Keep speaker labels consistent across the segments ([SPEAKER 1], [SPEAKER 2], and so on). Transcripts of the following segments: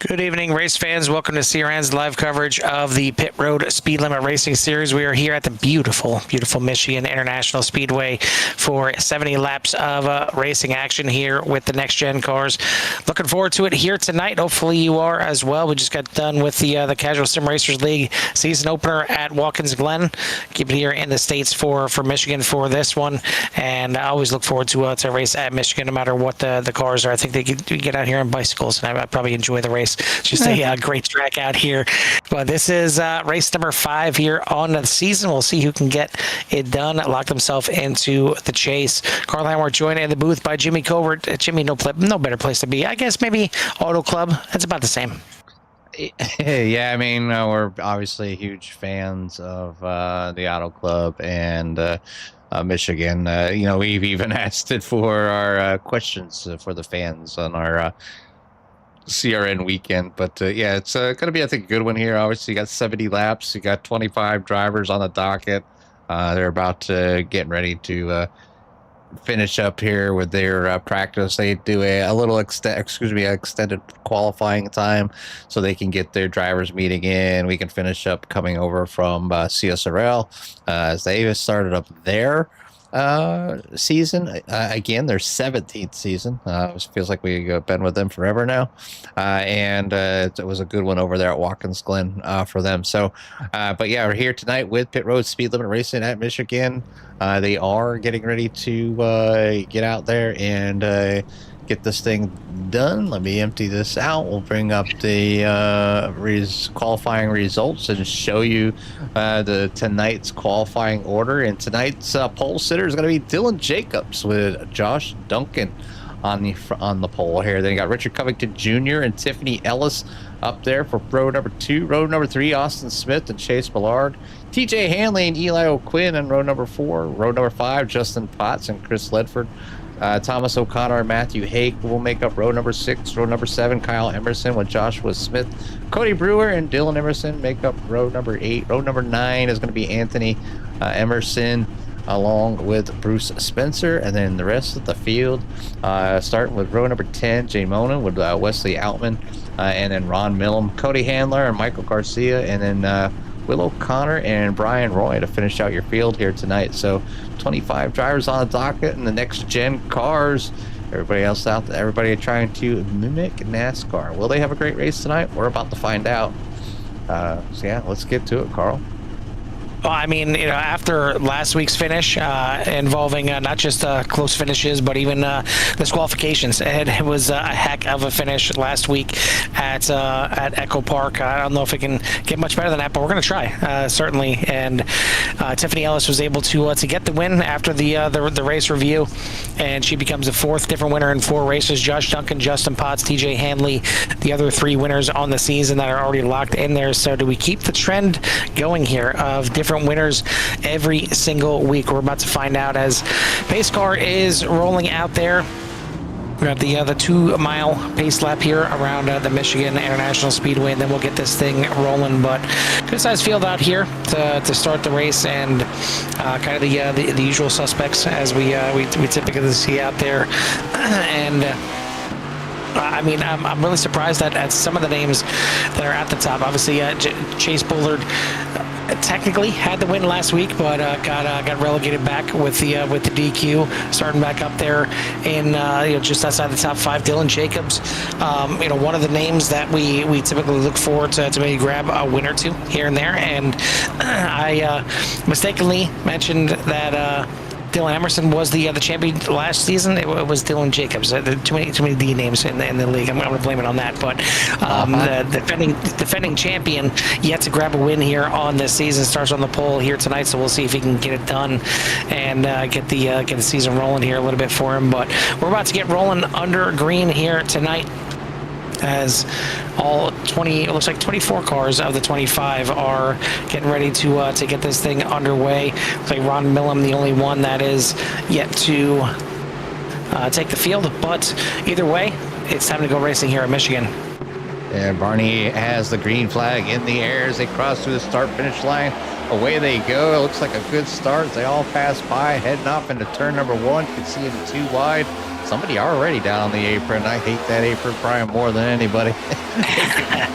[SPEAKER 1] Good evening, race fans. Welcome to CRN's live coverage of the Pit Road Speed Limit Racing Series. We are here at the beautiful Michigan International Speedway for 70 laps of racing action here with the next-gen cars. Looking forward to it here tonight. Hopefully you are as well. We just got done with the Casual Sim Racers League season opener at Watkins Glen. Keep it here in the States for Michigan for this one. And I always look forward to a race at Michigan, no matter what the cars are. I think they get out here on bicycles, and I probably enjoy the race. It's just a great track out here. But this is race number 5 here on the season. We'll see who can get it done, lock themselves into the chase. Carl Hammer joined in the booth by Jimmy Covert. Jimmy, no better place to be. I guess maybe Auto Club. That's about the same.
[SPEAKER 2] Yeah, I mean, we're obviously huge fans of the Auto Club and Michigan. We've even asked it for our questions for the fans on our CRN weekend. But yeah, it's going to be, I think, a good one here. Obviously, you got 70 laps. You got 25 drivers on the docket. They're about to get ready to finish up here with their practice. They do a little extended qualifying time so they can get their drivers meeting in. We can finish up coming over from CSRL as they have started up their season again, their 17th season. It feels like we've been with them forever now, and it was a good one over there at Watkins Glen for them. So but yeah, we're here tonight with Pit Road Speed Limit Racing at Michigan. They are getting ready to get out there and get this thing done. Let me empty this out. We'll bring up the qualifying results and show you tonight's qualifying order. And tonight's pole sitter is going to be Dylan Jacobs with Josh Duncan on the pole here. Then you got Richard Covington Jr. and Tiffany Ellis up there for row number 2. Row number 3, Austin Smith and Chase Ballard. TJ Hanley and Eli O'Quinn in row number 4. Row number 5, Justin Potts and Chris Ledford. Thomas O'Connor and Matthew Hake will make up row number 6. Row number 7, Kyle Emerson with Joshua Smith. Cody Brewer and Dylan Emerson make up row number 8. Row number 9 is going to be Anthony Emerson along with Bruce Spencer. And then the rest of the field, starting with row number 10, Jay Mona with Wesley Outman, and then Ron Millum, Cody Handler, and Michael Garcia, and then Will O'Connor and Brian Roy to finish out your field here tonight. So 25 drivers on the docket and the next gen cars. Everybody else out there, everybody trying to mimic NASCAR. Will they have a great race tonight? We're about to find out. So yeah, let's get to it, Carl.
[SPEAKER 1] Well, I mean, after last week's finish involving not just close finishes, but even disqualifications, it was a heck of a finish last week at Echo Park. I don't know if it can get much better than that, but we're going to try, certainly. And Tiffany Ellis was able to get the win after the race review, and she becomes the 4th different winner in 4 races. Josh Duncan, Justin Potts, TJ Hanley, the other 3 winners on the season that are already locked in there. So do we keep the trend going here of different winners every single week? We're about to find out as pace car is rolling out there. We got the 2-mile pace lap here around the Michigan International Speedway, and then we'll get this thing rolling. But good sized field out here to start the race, and kind of the usual suspects as we typically see out there. And I mean, I'm really surprised at some of the names that are at the top. Obviously, Chase Bullard technically had the win last week, but got relegated back with the DQ. Starting back up there in just outside the top 5, Dylan Jacobs. One of the names that we typically look for to maybe grab a win or 2 here and there. And I mistakenly mentioned that Dylan Emerson was the champion last season. It was Dylan Jacobs. Too many D names in the league. I'm going to blame it on that. But the defending champion yet to grab a win here on this season starts on the pole here tonight. So we'll see if he can get it done and get the season rolling here a little bit for him. But we're about to get rolling under green here tonight, as all 20, it looks like 24 cars of the 25 are getting ready to get this thing underway. Looks like Ron Millum, the only one that is yet to take the field. But either way, it's time to go racing here in Michigan.
[SPEAKER 2] And Barney has the green flag in the air as they cross through the start-finish line. Away they go. It looks like a good start. They all pass by, heading off into turn number 1. You can see them 2 wide. somebody already down on the apron. I hate that apron probably more than anybody.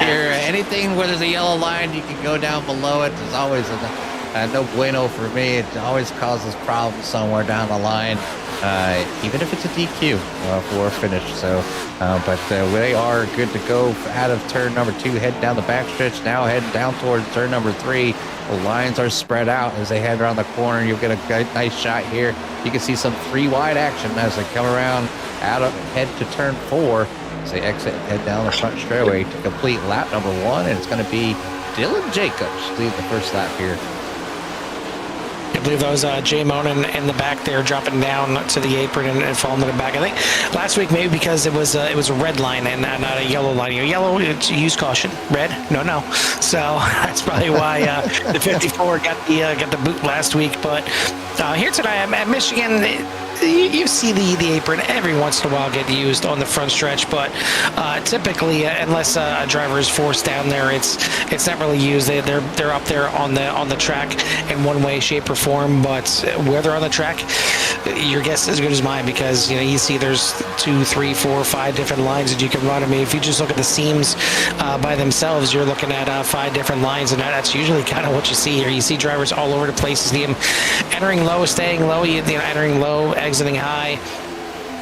[SPEAKER 2] Here, anything where there's a yellow line, you can go down below it. There's always a no bueno for me. It always causes problems somewhere down the line, even if it's a DQ for a finish. So, but they are good to go out of turn number 2, heading down the backstretch. Now heading down towards turn number 3. The lines are spread out as they head around the corner. You'll get a nice shot here. You can see some 3 wide action as they come around head to turn 4. As they exit, head down the front straightaway to complete lap number 1, and it's going to be Dylan Jacobs lead the first lap here.
[SPEAKER 1] I believe that was Jay Monin in the back there, dropping down to the apron and falling to the back. I think last week maybe because it was a red line and not a yellow line. Yellow, use caution. Red, no. So that's probably why the 54 got the boot last week. But here tonight at Michigan, you see the apron every once in a while get used on the front stretch, but typically, unless a driver is forced down there, it's not really used. They're up there on the track in one way, shape, or form. But where they're on the track, your guess is as good as mine, because you see there's 2, 3, 4, 5 different lines that you can run. I mean, if you just look at the seams by themselves, you're looking at 5 different lines, and that's usually kind of what you see here. You see drivers all over the place. You see them entering low, staying low, entering low, exiting high,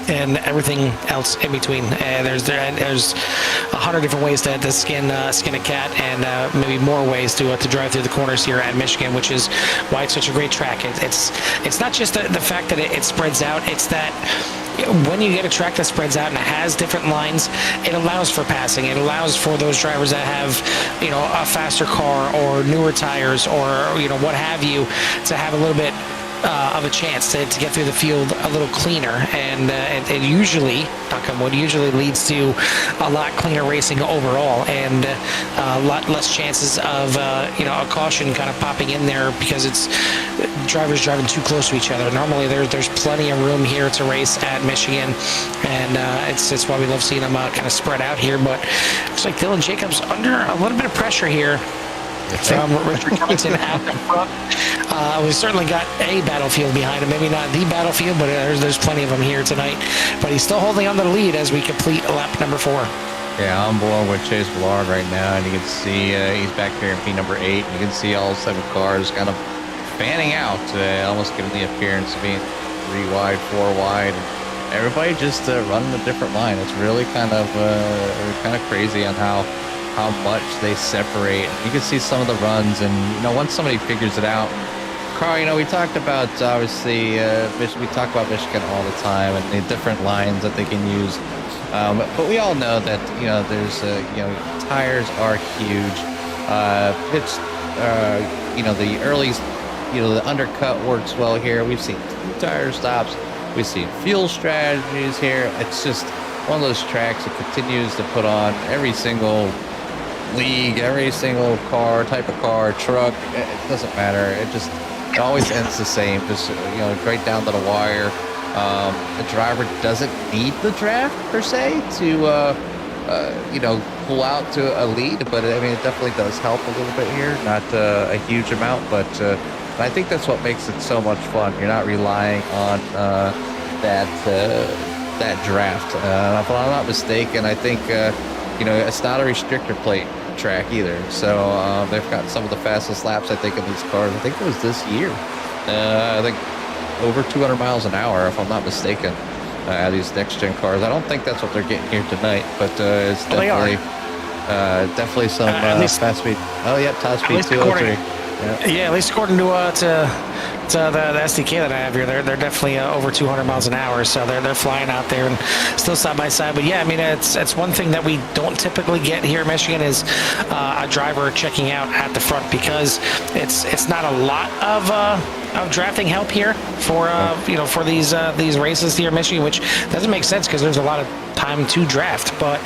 [SPEAKER 1] and everything else in between. There's 100 different ways to skin a cat, and maybe more ways to drive through the corners here at Michigan, which is why it's such a great track. It's not just the fact that it spreads out. It's that when you get a track that spreads out and has different lines, it allows for passing. It allows for those drivers that have, a faster car or newer tires or, what have you, to have a little bit of a chance to get through the field a little cleaner, and it usually, knock on wood, usually leads to a lot cleaner racing overall, and a lot less chances of a caution kind of popping in there because it's drivers driving too close to each other. Normally there's plenty of room here to race at Michigan, and it's why we love seeing them kind of spread out here. But looks like Dylan Jacobs under a little bit of pressure here from Richard Covington at the front. We've certainly got a battlefield behind him. Maybe not the battlefield, but there's plenty of them here tonight. But he's still holding on to the lead as we complete lap number 4.
[SPEAKER 2] Yeah, I'm board with Chase Ballard right now, and you can see he's back here in P number 8. You can see all 7 cars kind of fanning out, almost giving the appearance of being 3 wide, 4 wide. And everybody just running a different line. It's really kind of crazy on how much they separate. You can see some of the runs, and once somebody figures it out. Carl, we talked about obviously we talk about Michigan all the time and the different lines that they can use, but we all know that there's tires are huge. The early the undercut works well here. We've seen 2 tire stops. We've seen fuel strategies here. It's just one of those tracks that continues to put on every single league, every single car, type of car, truck. It doesn't matter. It always ends the same, just right down to the wire. The driver doesn't need the draft per se to pull out to a lead, but I mean it definitely does help a little bit here, not a huge amount, but I think that's what makes it so much fun. You're not relying on that draft. If I'm not mistaken, I think it's not a restrictor plate track either, so they've got some of the fastest laps I think in these cars. I think it was this year. I think over 200 miles an hour, if I'm not mistaken, out of these next gen cars. I don't think that's what they're getting here tonight, but it's definitely some fast speed. Oh yeah, top speed 203.
[SPEAKER 1] Yeah, at least according to the SDK that I have here, they're definitely over 200 miles an hour, so they're flying out there and still side by side. But yeah, I mean it's one thing that we don't typically get here in Michigan is a driver checking out at the front, because it's not a lot of drafting help here for for these races here in Michigan, which doesn't make sense because there's a lot of time to draft, but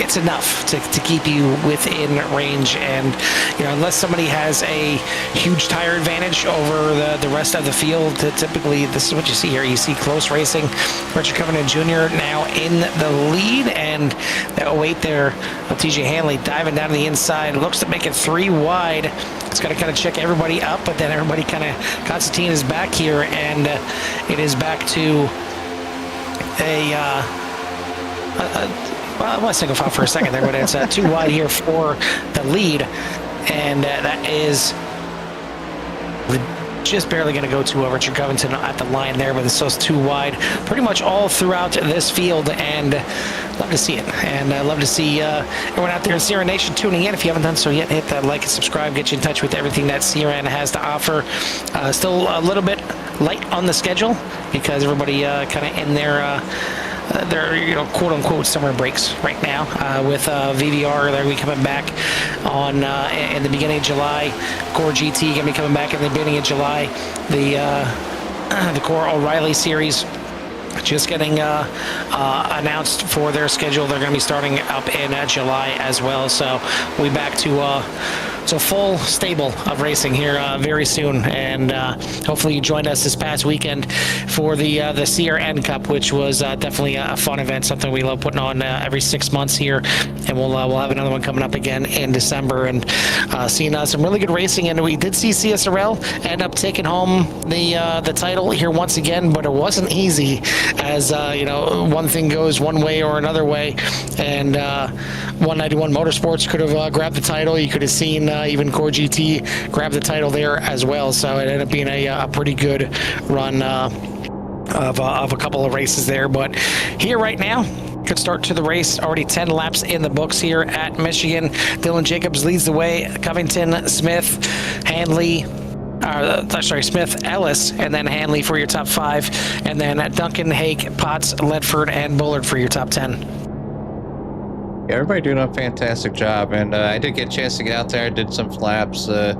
[SPEAKER 1] it's enough to keep you within range. And unless somebody has a huge tire advantage over the rest of the field, typically this is what you see here. You see close racing. Richard Covington Jr. now in the lead, and that 08 there of TJ Hanley diving down to the inside, looks to make it 3 wide. It's going to kind of check everybody up, but then everybody kind of, Constantine is back here, and it is back to well, I was single file for a second there, but it's 2 wide here for the lead, and that is just barely going to go to Richard Covington at the line there, but it's those 2 wide pretty much all throughout this field, and love to see it. And I love to see everyone out there in Sierra Nation tuning in. If you haven't done so yet, hit that like and subscribe, get you in touch with everything that Sierra has to offer. Still a little bit light on the schedule because everybody kind of in their quote unquote summer breaks right now, with VVR. They're going to be coming back on in the beginning of July. Core GT going to be coming back in the beginning of July. The Core O'Reilly series just getting announced for their schedule. They're going to be starting up in July as well. So we'll be back to full stable of racing here very soon, and hopefully you joined us this past weekend for the Sierra N Cup, which was definitely a fun event, something we love putting on every 6 months here, and we'll have another one coming up again in December, and seeing some really good racing. And we did see CSRL end up taking home the title here once again, but it wasn't easy, as one thing goes one way or another way, and 191 Motorsports could have grabbed the title. You could have seen even Core GT grab the title there as well. So it ended up being a pretty good run of a couple of races there. But here right now, good start to the race. Already 10 laps in the books here at Michigan. Dylan Jacobs leads the way. Covington, Smith, Hanley, Smith, Ellis, and then Hanley for your top 5, and then Duncan, Hake, Potts, Ledford, and Bullard for your top 10.
[SPEAKER 2] Everybody doing a fantastic job, and I did get a chance to get out there. I did some flaps. It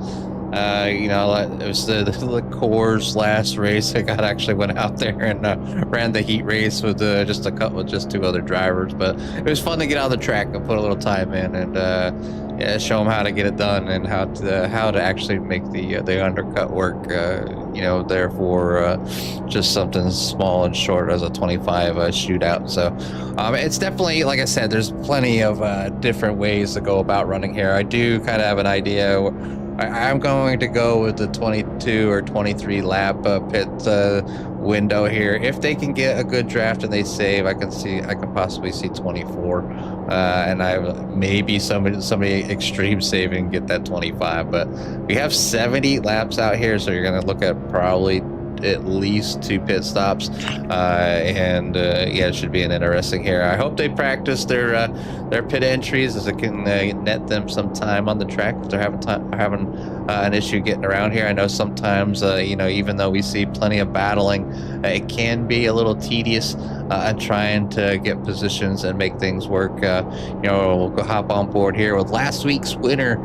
[SPEAKER 2] was the Core's last race. I actually went out there and ran the heat race with just 2 other drivers. But it was fun to get on the track and put a little time in, and show them how to get it done, and how to actually make the undercut work. Therefore, just something small and short as a 25 shootout. So it's definitely, like I said, there's plenty of different ways to go about running here. I do kind of have an idea. I'm going to go with the 22 or 23 lap pit window here. If they can get a good draft and they save, I can possibly see 24, and maybe somebody extreme saving get that 25. But we have 70 laps out here, so you're going to look at probably at least 2 pit stops, it should be an interesting here. I hope they practice their pit entries, as it can net them some time on the track if they're having an issue getting around here. I know sometimes even though we see plenty of battling, it can be a little tedious trying to get positions and make things work. We'll go hop on board here with last week's winner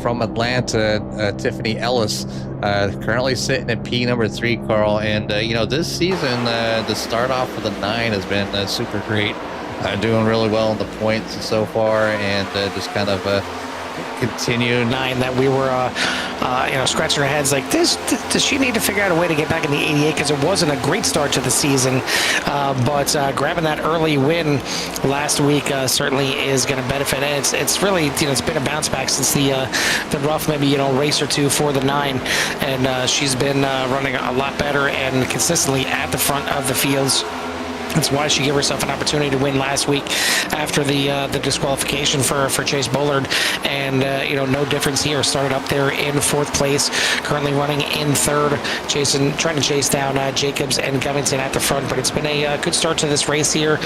[SPEAKER 2] from Atlanta, Tiffany Ellis, currently sitting at P number 3, Carl. And this season, the start off with a 9 has been super great, doing really well in the points so far, and just kind of continued 9 that we were scratching our heads like, does she need to figure out a way to get back in the 88, because it wasn't a great start to the season, but grabbing that early win last week certainly is going to benefit. And it's really it's been a bounce back since the rough maybe race or 2 for the 9, and she's been running a lot better and consistently at the front of the fields. That's why she gave herself an opportunity to win last week after the disqualification for Chase Bullard. And, no difference here. Started up there in 4th place, currently running in 3rd, trying to chase down Jacobs and Covington at the front. But it's been a good start to this race here.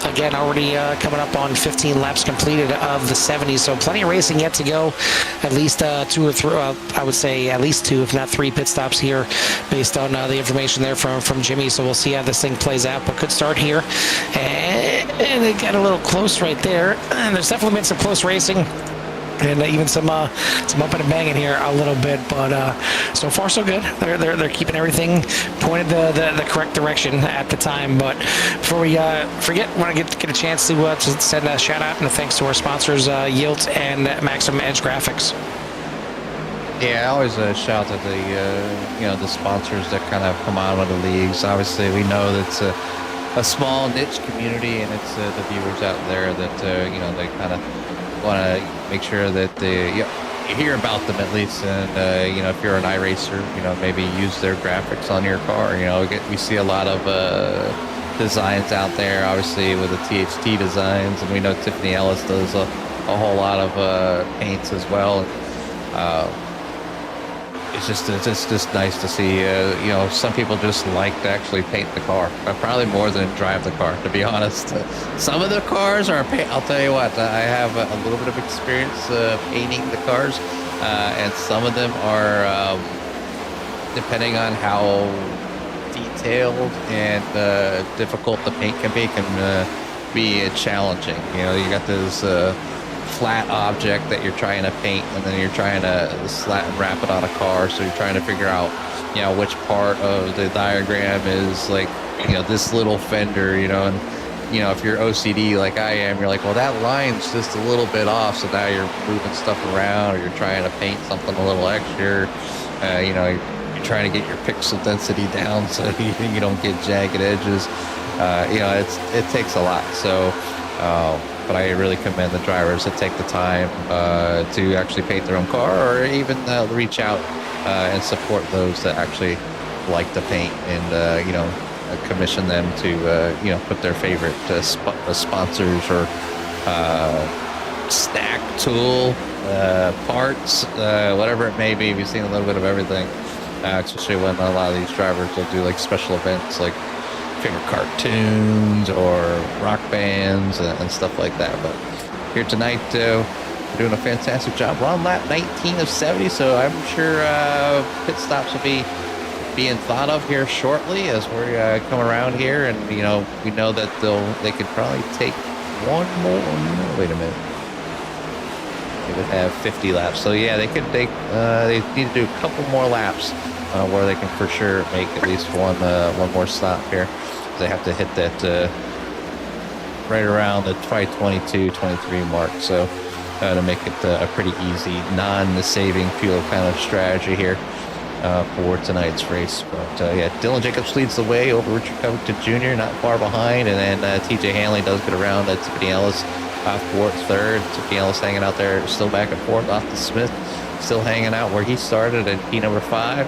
[SPEAKER 2] Again, already coming up on 15 laps completed of the 70. So plenty of racing yet to go. At least 2 or 3, I would say at least 2, if not 3 pit stops here based on the information there from Jimmy. So we'll see how this thing plays out. But good start here, and it got a little close right there, and there's definitely been some close racing
[SPEAKER 1] and even some up and banging here a little bit, but so far so good. They're keeping everything pointed the correct direction at the time. But before we forget, want to get a chance to send a shout out and a thanks to our sponsors, Yield and Maximum Edge Graphics.
[SPEAKER 2] Yeah, I always shout at the sponsors that kind of come on with the leagues. Obviously, we know that it's a small niche community, and it's the viewers out there that they kind of want to make sure that you hear about them at least. And if you're an iRacer, maybe use their graphics on your car. We see a lot of designs out there, obviously with the THT designs, and we know Tiffany Ellis does a whole lot of paints as well. It's just nice to see. Some people just like to actually paint the car, probably more than drive the car, to be honest. Some of the cars are I'll tell you what, I have a little bit of experience painting the cars, and some of them are, depending on how detailed and difficult the paint can be challenging. You got this flat object that you're trying to paint, and then you're trying to slat and wrap it on a car, so you're trying to figure out which part of the diagram is like this little fender, and if you're OCD like I am, you're like, well, that line's just a little bit off, so now you're moving stuff around, or you're trying to paint something a little extra. You're trying to get your pixel density down so you don't get jagged edges. It takes a lot. So but I really commend the drivers that take the time to actually paint their own car, or even reach out and support those that actually like to paint, and commission them to put their favorite sponsors or snack tool parts, whatever it may be. We've seen a little bit of everything, especially when a lot of these drivers will do like special events, like favorite cartoons or rock bands and stuff like that. But here tonight, we're doing a fantastic job. We're on lap 19 of 70, so I'm sure pit stops will be being thought of here shortly as we come around here. And we know that they could probably take one more. Wait a minute. They would have 50 laps, so yeah, they need to do a couple more laps where they can for sure make at least one more stop here. They have to hit that right around the 22-23 mark, so to make it a pretty easy non-saving fuel kind of strategy here for tonight's race. But yeah, Dylan Jacobs leads the way over Richard Covington Jr., not far behind, and then TJ Hanley does get around Tiffany Ellis off fourth, third. Tiffany Ellis hanging out there, still back and forth. Austin Smith still hanging out where he started at P number 5.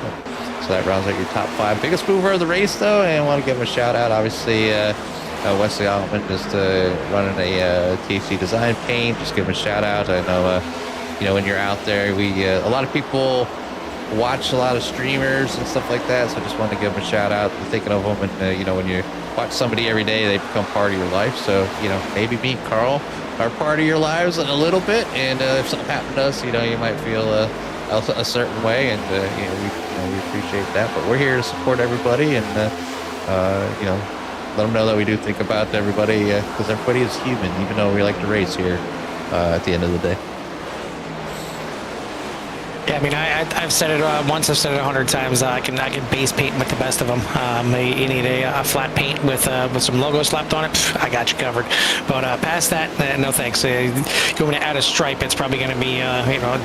[SPEAKER 2] So that rounds out your top 5. Biggest mover of the race, though, and I want to give him a shout out. Obviously, Wesley Altman just running a THC design paint. Just give him a shout out. I know, when you're out there, a lot of people watch a lot of streamers and stuff like that. So I just wanted to give him a shout out for thinking of them. And when you watch somebody every day, they become part of your life. So maybe me, Carl, are part of your lives a little bit. And if something happened to us, you might feel a certain way, and we appreciate that. But we're here to support everybody, and let them know that we do think about everybody, because everybody is human, even though we like to race here at the end of the day.
[SPEAKER 1] Yeah, I mean, I've said it once. I've said it 100 times. I can base paint with the best of them. You need a flat paint with some logo slapped on it. I got you covered. But past that, no thanks. You want to add a stripe, it's probably going to be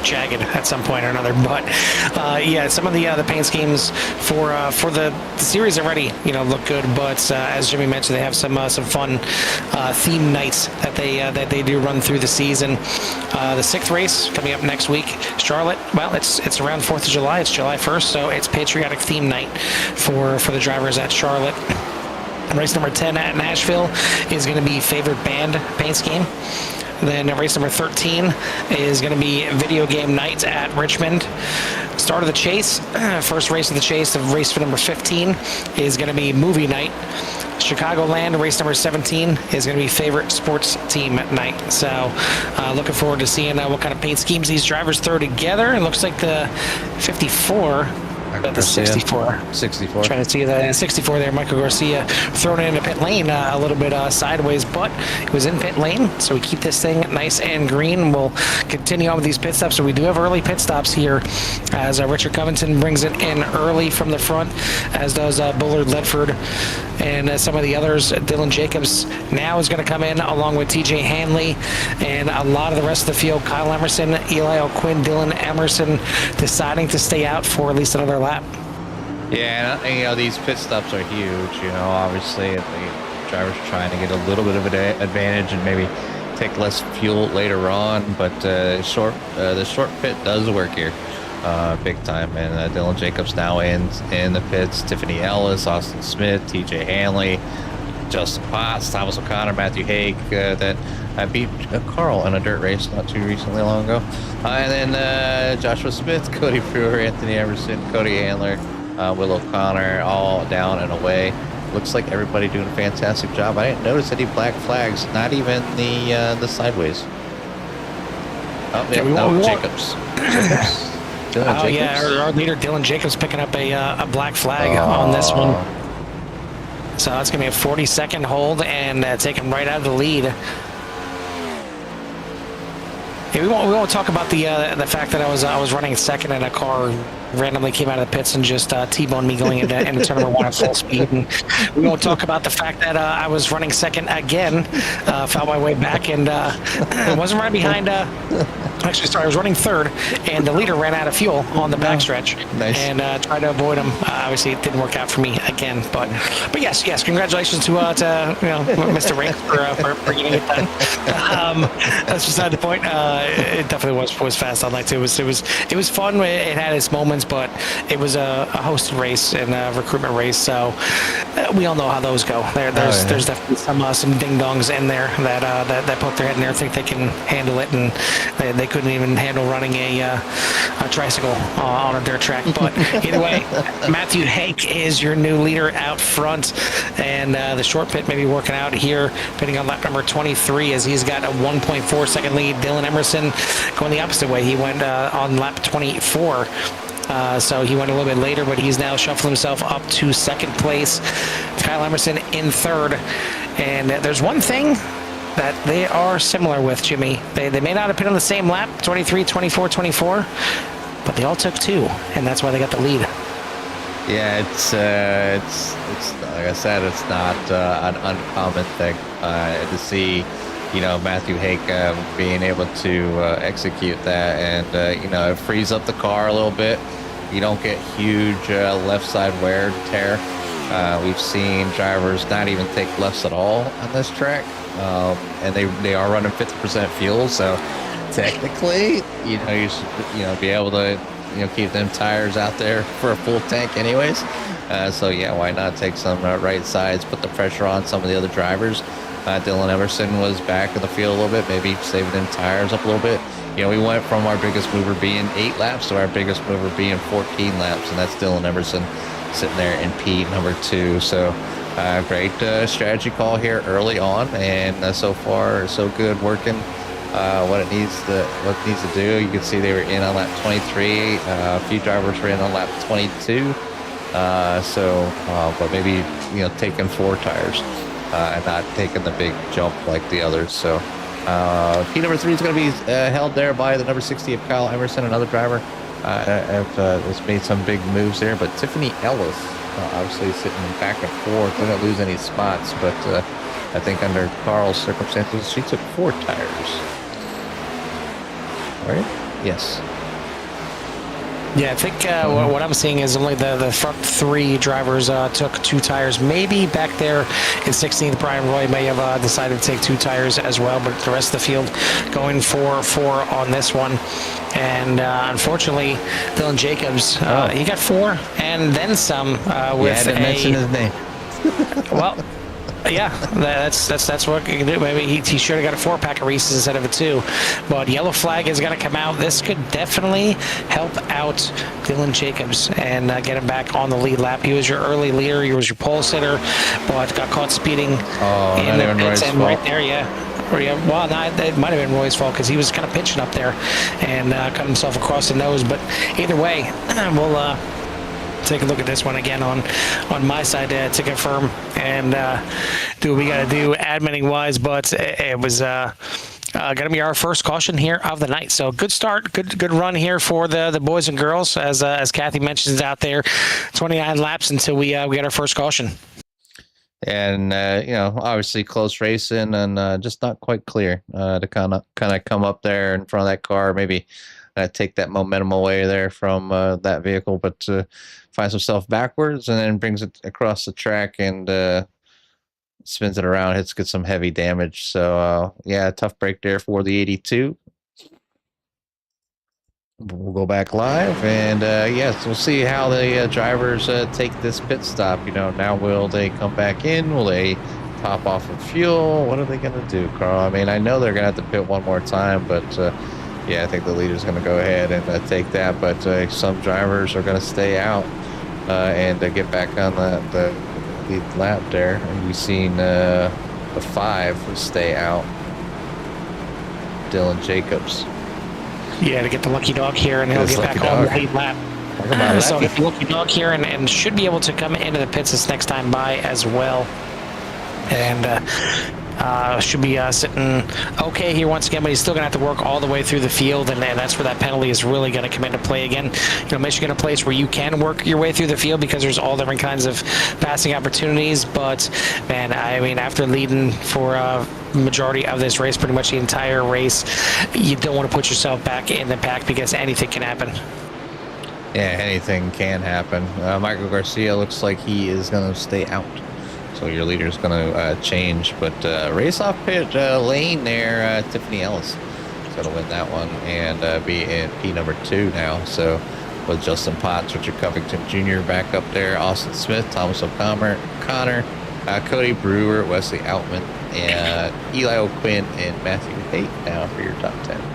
[SPEAKER 1] jagged at some point or another. But yeah, some of the paint schemes for the series already look good. But as Jimmy mentioned, they have some fun theme nights that they do run through the season. The 6th race coming up next week, Charlotte. Well, it's around 4th of July. It's July 1st, so it's patriotic theme night for the drivers at Charlotte. Race number 10 at Nashville is going to be favorite band paint scheme. Then race number 13 is going to be video game night at Richmond. Start of the chase, first race of the chase of race number 15 is going to be movie night. Chicagoland, race number 17, is going to be favorite sports team at night. So looking forward to seeing what kind of paint schemes these drivers throw together. It looks like the 54 The 64.
[SPEAKER 2] 64.
[SPEAKER 1] Trying to see the 64 there. Michael Garcia throwing it into pit lane a little bit sideways, but it was in pit lane. So we keep this thing nice and green. We'll continue on with these pit stops. So we do have early pit stops here as Richard Covington brings it in early from the front, as does Bullard Ledford and some of the others. Dylan Jacobs now is going to come in along with TJ Hanley and a lot of the rest of the field. Kyle Emerson, Eli O'Quinn, Dylan Emerson deciding to stay out for at least another lap.
[SPEAKER 2] Yeah, and, you know, these pit stops are huge. You know, obviously the drivers are trying to get a little bit of an advantage and maybe take less fuel later on, but the short pit does work here big time. And Dylan Jacobs now in the pits. Tiffany Ellis, Austin Smith, TJ Hanley, Justin Potts, Thomas O'Connor, Matthew Haig that beat Carl in a dirt race not too long ago. And then Joshua Smith, Cody Brewer, Anthony Emerson, Cody Handler, Will O'Connor, all down and away. Looks like everybody doing a fantastic job. I didn't notice any black flags, not even the sideways. Oh, yeah, no, Jacobs.
[SPEAKER 1] Oh, yeah, our leader Dylan Jacobs picking up a black flag on this one. So that's going to be a 40-second hold and take him right out of the lead. Yeah, we won't talk about the fact that I was running second and a car randomly came out of the pits and just T-boned me going into turn number 1 at full speed. And we won't talk about the fact that I was running second again, found my way back and wasn't right behind. Actually, sorry, I was running third, and the leader ran out of fuel on the backstretch. Nice. And tried to avoid him. Obviously, it didn't work out for me again, but yes, congratulations to Mr. Rank for getting it done. That's beside the point. It definitely was fast on that too. It was fun. It had its moments, but it was a hosted race and a recruitment race, so we all know how those go. There's definitely some ding dongs in there that poke their head in there, think they can handle it, and they couldn't even handle running a tricycle on a dirt track. But either way, Matthew Hake is your new leader out front, and the short pit may be working out here, pitting on lap number 23 as he's got a 1.4 second lead. Dylan Emerson going the opposite way. He went on lap 24. So he went a little bit later, but he's now shuffled himself up to second place. Kyle Emerson in third. And there's one thing that they are similar with, Jimmy. They may not have been on the same lap, 23, 24, 24, but they all took 2, and that's why they got the lead.
[SPEAKER 2] Yeah, it's like I said, it's not an uncommon thing to see, Matthew Hake being able to execute that, and it frees up the car a little bit. You don't get huge left side wear and tear. We've seen drivers not even take lefts at all on this track, and they are running 50% fuel. So technically, you should be able to keep them tires out there for a full tank, anyways. So yeah, why not take some right sides, put the pressure on some of the other drivers. Dylan Emerson was back in the field a little bit, maybe saving them tires up a little bit. We went from our biggest mover being 8 laps to our biggest mover being 14 laps, and that's Dylan Emerson sitting there in P number 2. So great strategy call here early on, and so far so good, working what it needs to do. You can see they were in on lap 23. A few drivers were in on lap 22. But maybe taking 4 tires and not taking the big jump like the others. So P number 3 is going to be held there by the number 60 of Kyle Emerson, another driver. Has made some big moves there, but Tiffany Ellis obviously sitting back and forth, didn't lose any spots, but I think under Carl's circumstances, she took 4 tires. Right? Yes.
[SPEAKER 1] Yeah, I think what I'm seeing is only the front 3 drivers took 2 tires. Maybe back there in 16th, Brian Roy may have decided to take 2 tires as well, but the rest of the field going for 4 on this one. And unfortunately, Dylan Jacobs, he got 4 and then some with
[SPEAKER 2] mention his name.
[SPEAKER 1] Well, yeah, that's what he can do. Maybe he should have got a 4-pack of Reese's instead of a 2. But yellow flag is going to come out. This could definitely help out Dylan Jacobs and get him back on the lead lap. He was your early leader. He was your pole sitter, but got caught speeding in the pits and right there, well, no, it might have been Roy's fault because he was kind of pitching up there and cut himself across the nose. But either way, take a look at this one again on my side to confirm and do what we got to do adminning wise, but it was going to be our first caution here of the night. So good start, good run here for the boys and girls, as Kathy mentions out there. 29 laps until we get our first caution.
[SPEAKER 2] And obviously close racing and just not quite clear to kind of come up there in front of that car, maybe take that momentum away there from that vehicle, but finds himself backwards and then brings it across the track and spins it around, gets some heavy damage. So yeah, tough break there for the 82. We'll go back live, and yes, we'll see how the drivers take this pit stop. Now will they come back in? Will they top off of fuel? What are they going to do, Carl? I mean, I know they're going to have to pit one more time, but yeah, I think the leader's going to go ahead and take that. But some drivers are going to stay out and get back on the lead lap there. And we've seen the 5 stay out. Dylan Jacobs.
[SPEAKER 1] Yeah, to get the lucky dog here, and he'll get back on the lead lap. So get the lucky dog here, and should be able to come into the pits this next time by as well. And should be sitting okay here once again, but he's still going to have to work all the way through the field, and that's where that penalty is really going to come into play again. Michigan, a place where you can work your way through the field because there's all different kinds of passing opportunities. But man, I mean, after leading for majority of this race, pretty much the entire race, you don't want to put yourself back in the pack because anything can happen.
[SPEAKER 2] Yeah, anything can happen. Michael Garcia looks like he is going to stay out. So your leader's going to change, but race off pit lane there, Tiffany Ellis is going to win that one and be in P number 2 now. So with Justin Potts, Richard Covington Jr. back up there, Austin Smith, Thomas O'Connor, Cody Brewer, Wesley Outman, and Eli O'Quinn and Matthew Haight now for your top 10.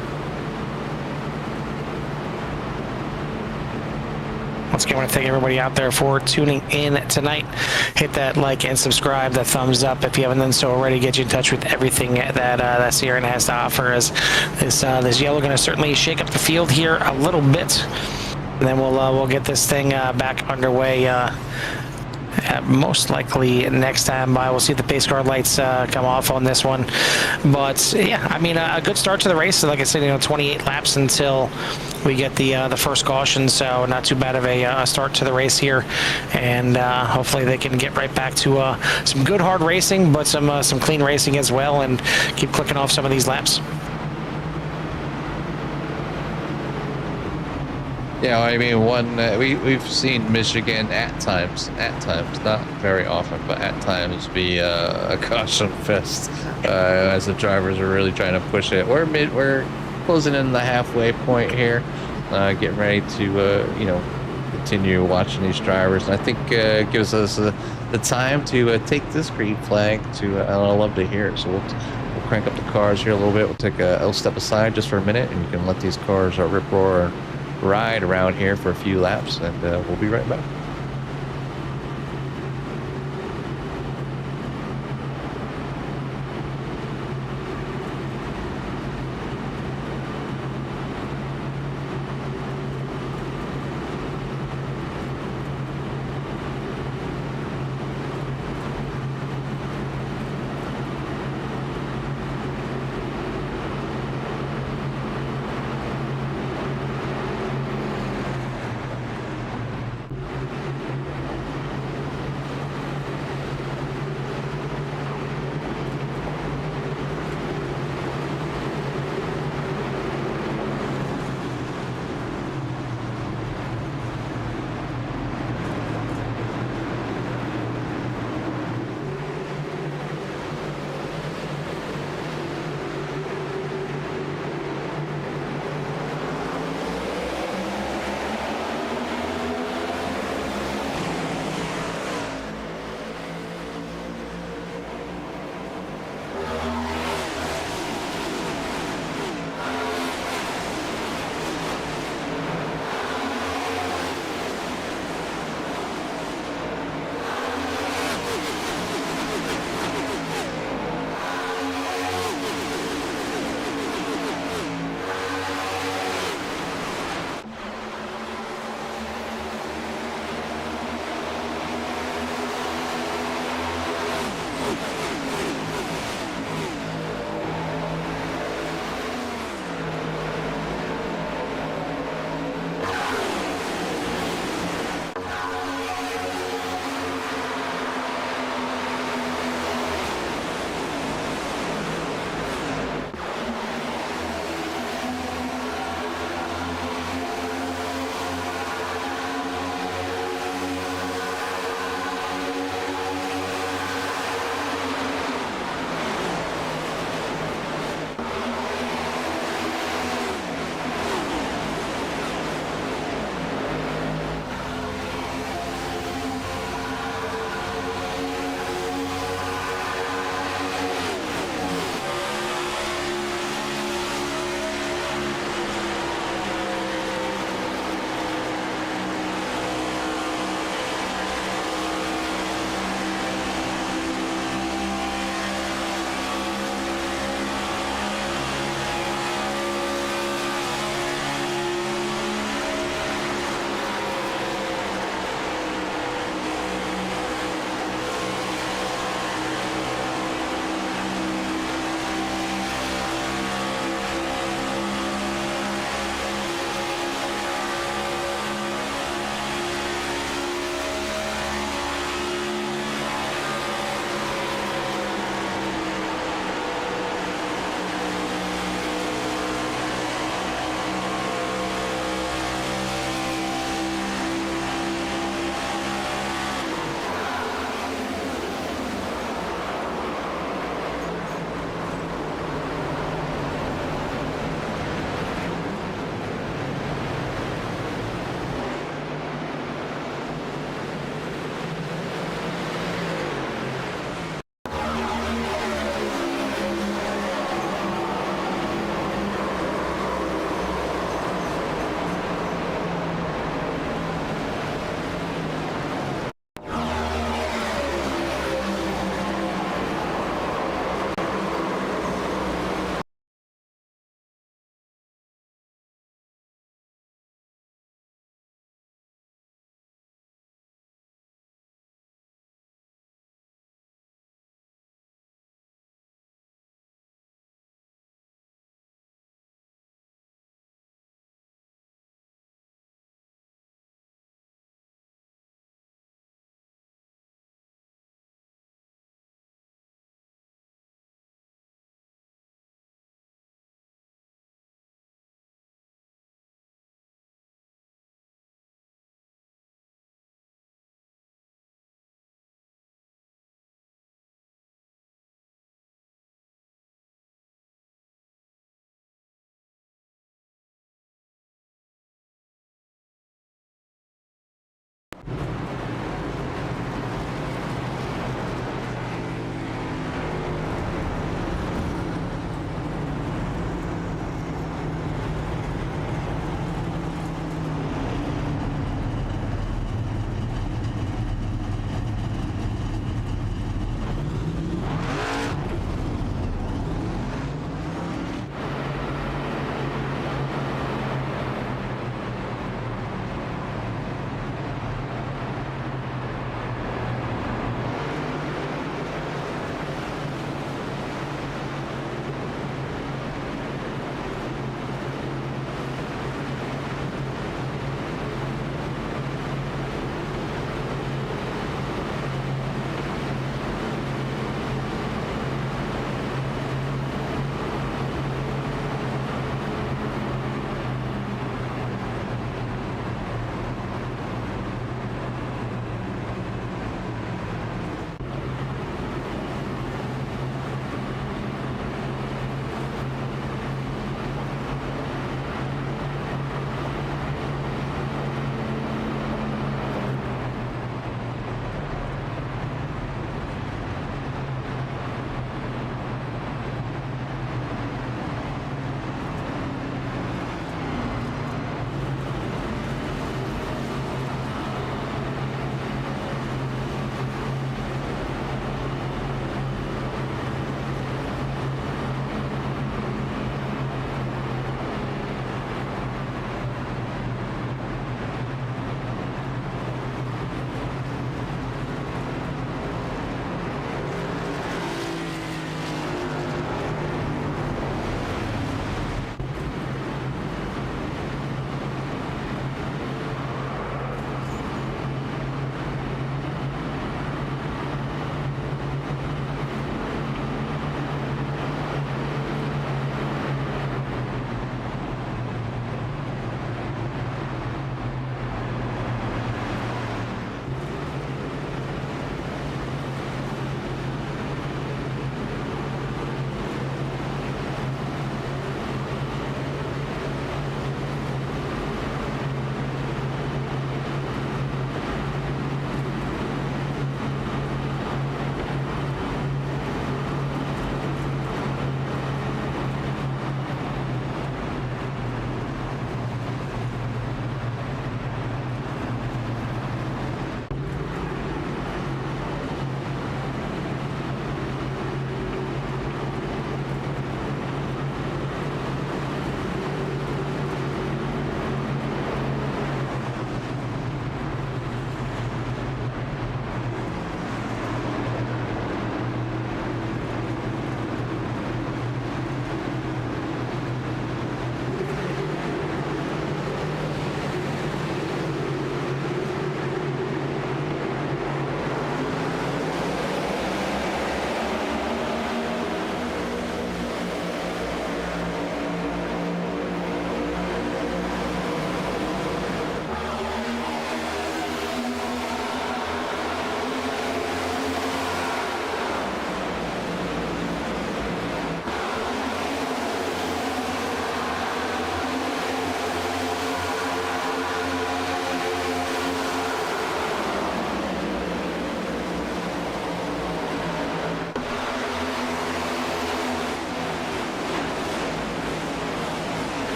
[SPEAKER 1] Once again, I want to thank everybody out there for tuning in tonight. Hit that like and subscribe, that thumbs up if you haven't done so already. Get you in touch with everything that Sierra has to offer. As this yellow going to certainly shake up the field here a little bit, and then we'll get this thing back underway. Most likely next time by. We'll see if the pace car lights come off on this one. But yeah, I mean, a good start to the race. Like I said, 28 laps until we get the first caution, so not too bad of a start to the race here. And hopefully they can get right back to some good hard racing, but some clean racing as well, and keep clicking off some of these laps.
[SPEAKER 2] Yeah, I mean, we've seen Michigan at times, not very often, but at times be a caution fest as the drivers are really trying to push it. We're closing in the halfway point here, getting ready to continue watching these drivers, and I think gives us the time to take this green flag. I love to hear it. So we'll crank up the cars here a little bit. We'll take a little step aside just for a minute, and you can let these cars rip roar. Ride around here for a few laps, and we'll be right back.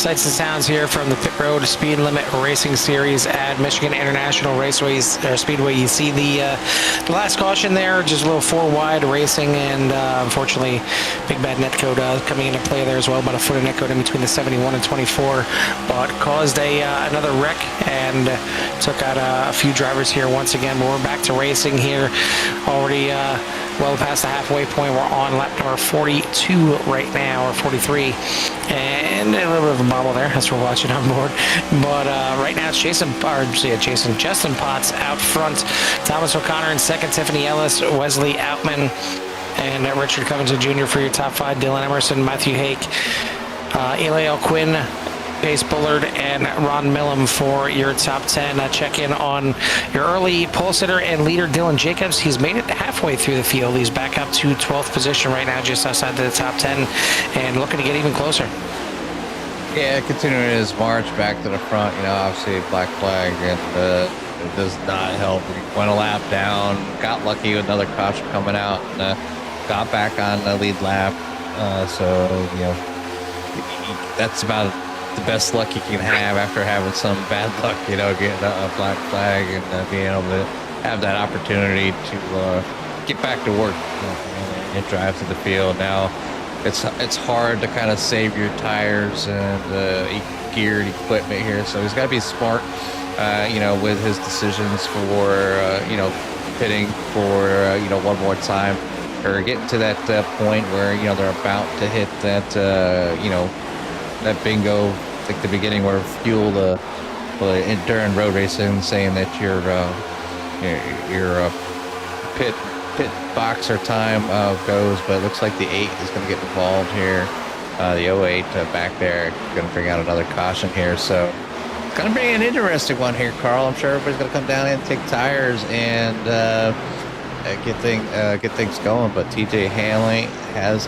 [SPEAKER 1] Sights and sounds here from the Pit Road Speed Limit Racing Series at Michigan International Raceways or Speedway. You see the last caution there, just a little 4 wide racing, and unfortunately, big bad netcode coming into play there as well. About a foot of netcode in between the 71 and 24, but caused another wreck and took out a few drivers here once again. But we're back to racing here, already well past the halfway point. We're on lap number 42 right now, or 43, and a little bit of a bobble there as we're watching on board. But right now it's Justin Potts out front, Thomas O'Connor in second, Tiffany Ellis, Wesley Outman, and Richard Covington Jr. for your top 5, Dylan Emerson, Matthew Hake, Eliel Quinn, Pace Bullard, and Ron Millum for your top 10. Check in on your early pole sitter and leader, Dylan Jacobs. He's made it halfway through the field. He's back up to 12th position right now, just outside the top 10, and looking to get even closer.
[SPEAKER 2] Yeah, continuing his march back to the front. You know, obviously black flag, and it does not help. He went a lap down, got lucky with another caution coming out, and got back on the lead lap. So, you know, that's about the best luck you can have after having some bad luck, you know, getting a black flag and being able to have that opportunity to get back to work, you know, and drive to the field. Now, it's hard to kind of save your tires and gear and equipment here, so he's got to be smart, you know, with his decisions for, you know, pitting for, you know, one more time, or getting to that point where, you know, they're about to hit that, you know, that bingo, like the beginning where fuel during road racing, saying that your pit boxer time goes, but it looks like the 8 is going to get involved here. The 08 back there going to bring out another caution here, so it's going to be an interesting one here, Carl. I'm sure everybody's going to come down and take tires and get things going, but TJ Hanley has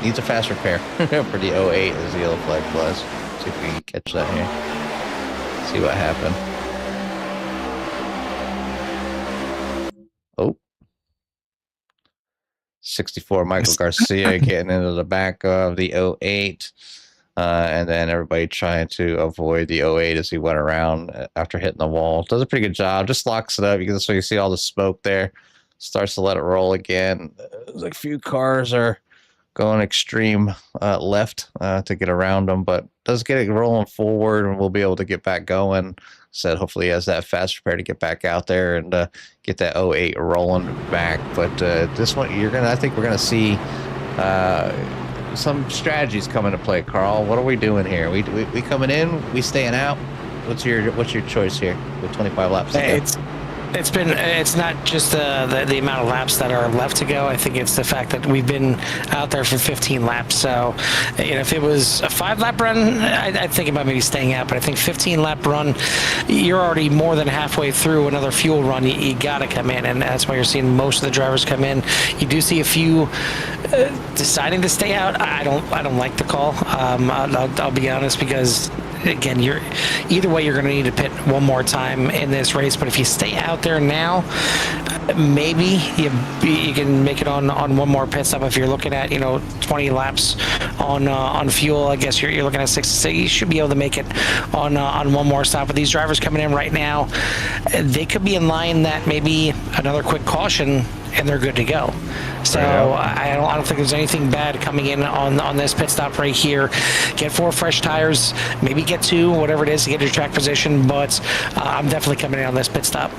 [SPEAKER 2] needs a fast repair for the 08 as the yellow flag plus. See if we can catch that here. See what happened. Oh. 64 Michael Garcia getting into the back of the 08. And then everybody trying to avoid the 08 as he went around after hitting the wall. Does a pretty good job. Just locks it up. So you see all the smoke there. Starts to let it roll again. Like a few cars are going extreme left to get around them, but does get it rolling forward, and we'll be able to get back going. Said hopefully he has that fast repair to get back out there and get that 08 rolling back. But this one, I think we're gonna see some strategies come into play. Carl, what are we doing here? We coming in? We staying out? What's your choice here with 25 laps to go?
[SPEAKER 1] It's not just the amount of laps that are left to go. I think it's the fact that we've been out there for 15 laps. So, you know, if it was a 5-lap run, I'd think about maybe staying out. But I think 15-lap run, you're already more than halfway through another fuel run. You got to come in, and that's why you're seeing most of the drivers come in. You do see a few deciding to stay out. I don't like the call. I'll be honest, because again, either way, you're going to need to pit one more time in this race. But if you stay out there now, maybe you can make it on one more pit stop. If you're looking at, you know, 20 laps on fuel, I guess you're looking at 6. So you should be able to make it on one more stop. But these drivers coming in right now, they could be in line that maybe another quick caution and they're good to go. So I don't think there's anything bad coming in on this pit stop right here. Get 4 fresh tires, maybe get 2, whatever it is, to get your track position. But I'm definitely coming in on this pit stop.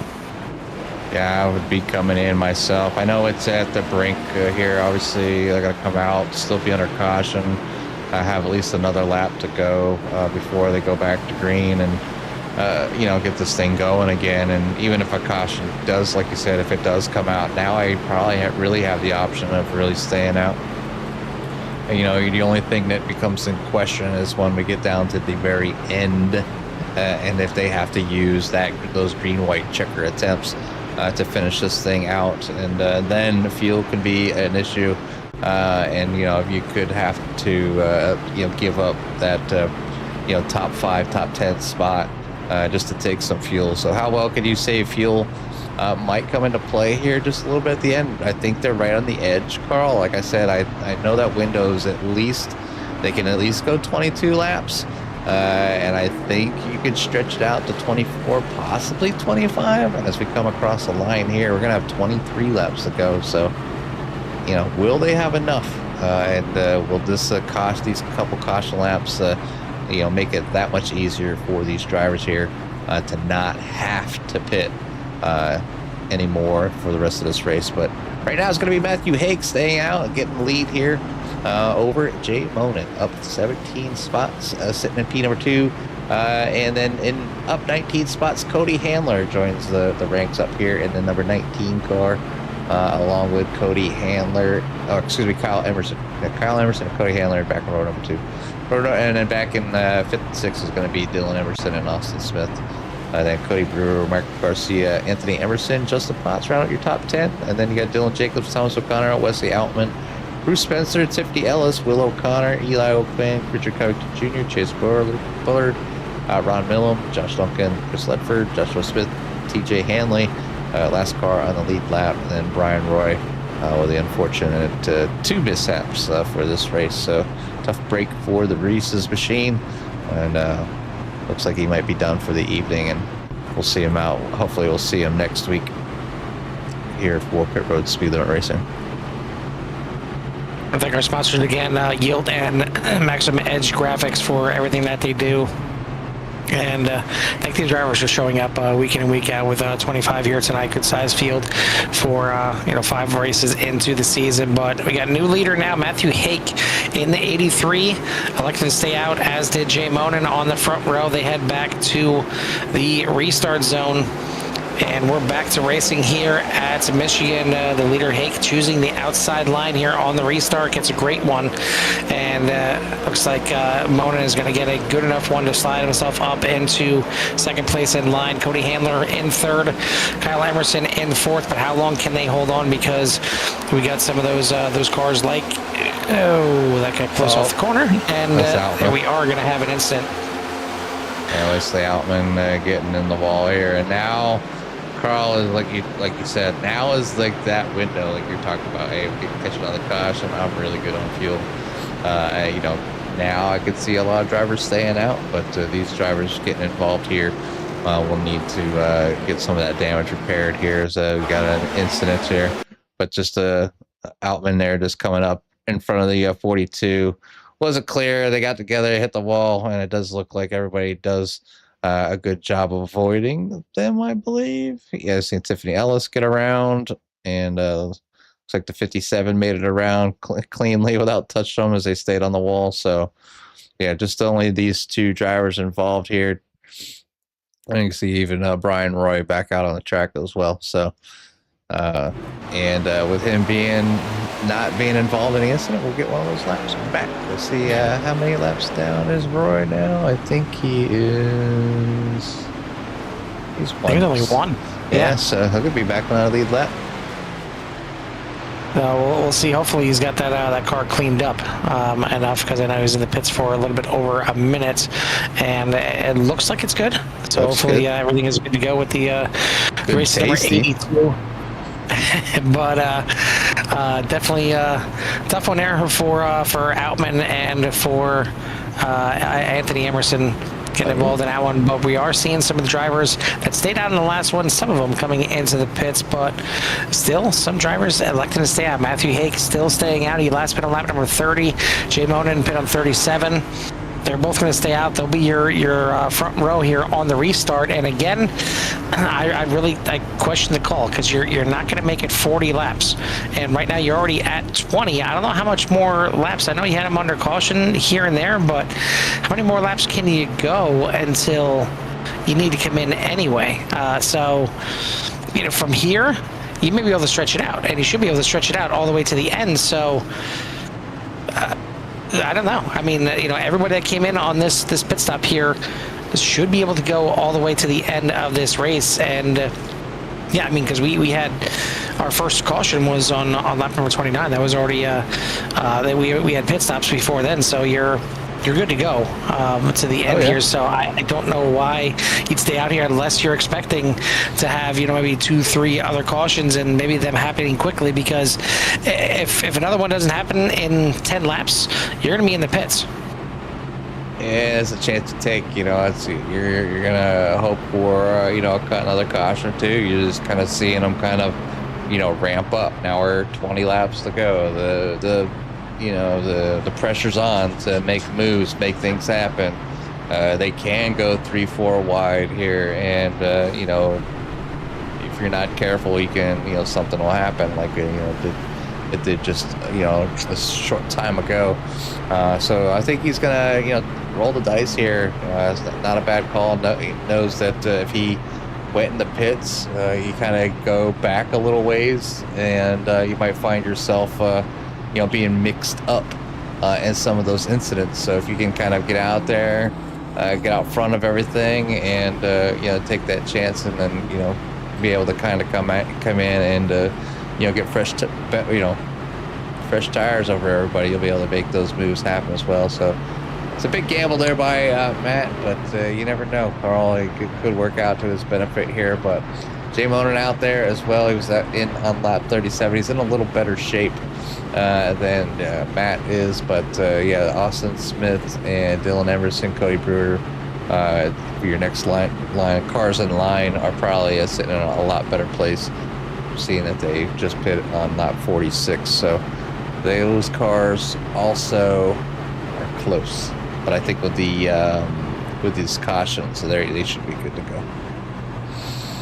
[SPEAKER 2] Yeah, I would be coming in myself. I know it's at the brink here. Obviously, they're going to come out, still be under caution. I have at least another lap to go before they go back to green and you know, get this thing going again. And even if a caution does, like you said, if it does come out, now I probably really have the option of really staying out. And, you know, the only thing that becomes in question is when we get down to the very end, and if they have to use those green-white checker attempts to finish this thing out, and then the fuel could be an issue, and, you know, you could have to you know, give up that you know, top 5, top 10 spot just to take some fuel. So how well can you save fuel might come into play here just a little bit at the end. I think they're right on the edge, Carl. Like I said, I know that window's at least they can at least go 22 laps. And I think you could stretch it out to 24, possibly 25. And as we come across the line here, we're going to have 23 laps to go. So, you know, will they have enough? And will this cost these couple caution laps, you know, make it that much easier for these drivers here to not have to pit anymore for the rest of this race? But right now it's going to be Matthew Haig staying out and getting the lead here over Jay Monin, up 17 spots, sitting in P number 2. And then in up 19 spots, Cody Handler joins the ranks up here in the number 19 car, along with Cody Handler, or excuse me, Kyle Emerson. Kyle Emerson and Cody Handler back in row number 2. And then back in 5th and 6th is going to be Dylan Emerson and Austin Smith. Then Cody Brewer, Mark Garcia, Anthony Emerson, Justin Potts round out your top 10. And then you got Dylan Jacobs, Thomas O'Connor, Wesley Outman, Bruce Spencer, Tiffany Ellis, Will O'Connor, Eli Oakman, Richard Covington Jr., Chase Bullard, Ron Millum, Josh Duncan, Chris Ledford, Joshua Smith, TJ Hanley, last car on the lead lap, and then Brian Roy with the unfortunate 2 mishaps for this race. So tough break for the Reese's machine, and looks like he might be done for the evening, and we'll see him out. Hopefully we'll see him next week here for Pit Road Speedway Racing.
[SPEAKER 1] I thank our sponsors again, Yield and Maximum Edge Graphics, for everything that they do. And thank the drivers for showing up week in and week out with 25 here tonight. Good size field for 5 races into the season. But we got a new leader now, Matthew Haig in the 83. Elected to stay out, as did Jay Monin on the front row. They head back to the restart zone. And we're back to racing here at Michigan. The leader, Haig, choosing the outside line here on the restart. Gets a great one. And looks like Monin is going to get a good enough one to slide himself up into 2nd place in line. Cody Handler in 3rd. Kyle Emerson in 4th. But how long can they hold on? Because we got some of those cars like, that got close off the corner. And there we are going to have an incident.
[SPEAKER 2] Yeah, Wesley Outman getting in the wall here. And now Carl is like you said, now is like that window, like you're talking about. Hey, we can catch another caution. I'm really good on fuel. Now I could see a lot of drivers staying out, but these drivers getting involved here will need to get some of that damage repaired here. So we got an incident here, but just Outman there just coming up in front of the 42. Wasn't clear. They got together, hit the wall, and it does look like everybody does a good job of avoiding them, I believe. Yeah, I've seen Tiffany Ellis get around, and looks like the 57 made it around cleanly without touching them as they stayed on the wall. So, yeah, just only these 2 drivers involved here. And you can see even Brian Roy back out on the track as well. So, with him not being involved in the incident, we'll get one of those laps back. We'll see how many laps down is Roy now. I think he's one.
[SPEAKER 1] He's only 1.
[SPEAKER 2] Yeah, so he'll be back on the lead lap.
[SPEAKER 1] We'll see. Hopefully he's got that car cleaned up enough, because I know he's in the pits for a little bit over a minute, and it looks like it's good. So hopefully everything is good to go with the race number 82. But definitely tough one there for Outman and for Anthony Emerson getting involved in that one. But we are seeing some of the drivers that stayed out in the last one, some of them coming into the pits, but still some drivers elected to stay out. Matthew Haig still staying out. He last pit on lap number 30. Jay Monin pit on 37. They're both going to stay out. They'll be your front row here on the restart. And again, I question the call, because you're not going to make it 40 laps. And right now you're already at 20. I don't know how much more laps. I know you had them under caution here and there, but how many more laps can you go until you need to come in anyway? So, from here, you may be able to stretch it out, and you should be able to stretch it out all the way to the end. So, I don't know. I mean, everybody that came in on this pit stop here should be able to go all the way to the end of this race. And yeah, I mean, because we had our first caution was on lap number 29. That was already we had pit stops before then. So you're you're good to go to the end here. So I don't know why you'd stay out here unless you're expecting to have, maybe 2-3 other cautions and maybe them happening quickly, because if another one doesn't happen in 10 laps, you're going to be in the pits.
[SPEAKER 2] Yeah, it's a chance to take, you're gonna hope for another caution or two. You're just kind of seeing them kind of ramp up. Now we're 20 laps to go. The pressure's on to make moves, make things happen. They can go 3-4 wide here, and if you're not careful, you can something will happen, like it did just a short time ago. So I think he's gonna roll the dice here. It's not a bad call. No, he knows that if he went in the pits, you kind of go back a little ways, and you might find yourself being mixed up in some of those incidents. So if you can kind of get out there, get out front of everything, and take that chance, and then be able to kind of come in and get fresh tires over everybody, you'll be able to make those moves happen as well. So it's a big gamble there by Matt, but you never know. Carl, it could work out to his benefit here. But Jay Monin out there as well. He was on lap 37. He's in a little better shape than Matt is. But yeah, Austin Smith and Dylan Emerson, Cody Brewer, for your next line cars in line are probably sitting in a lot better place, seeing that they just pit on lap 46. So those cars also are close. But I think with these cautions, so they should be good to go.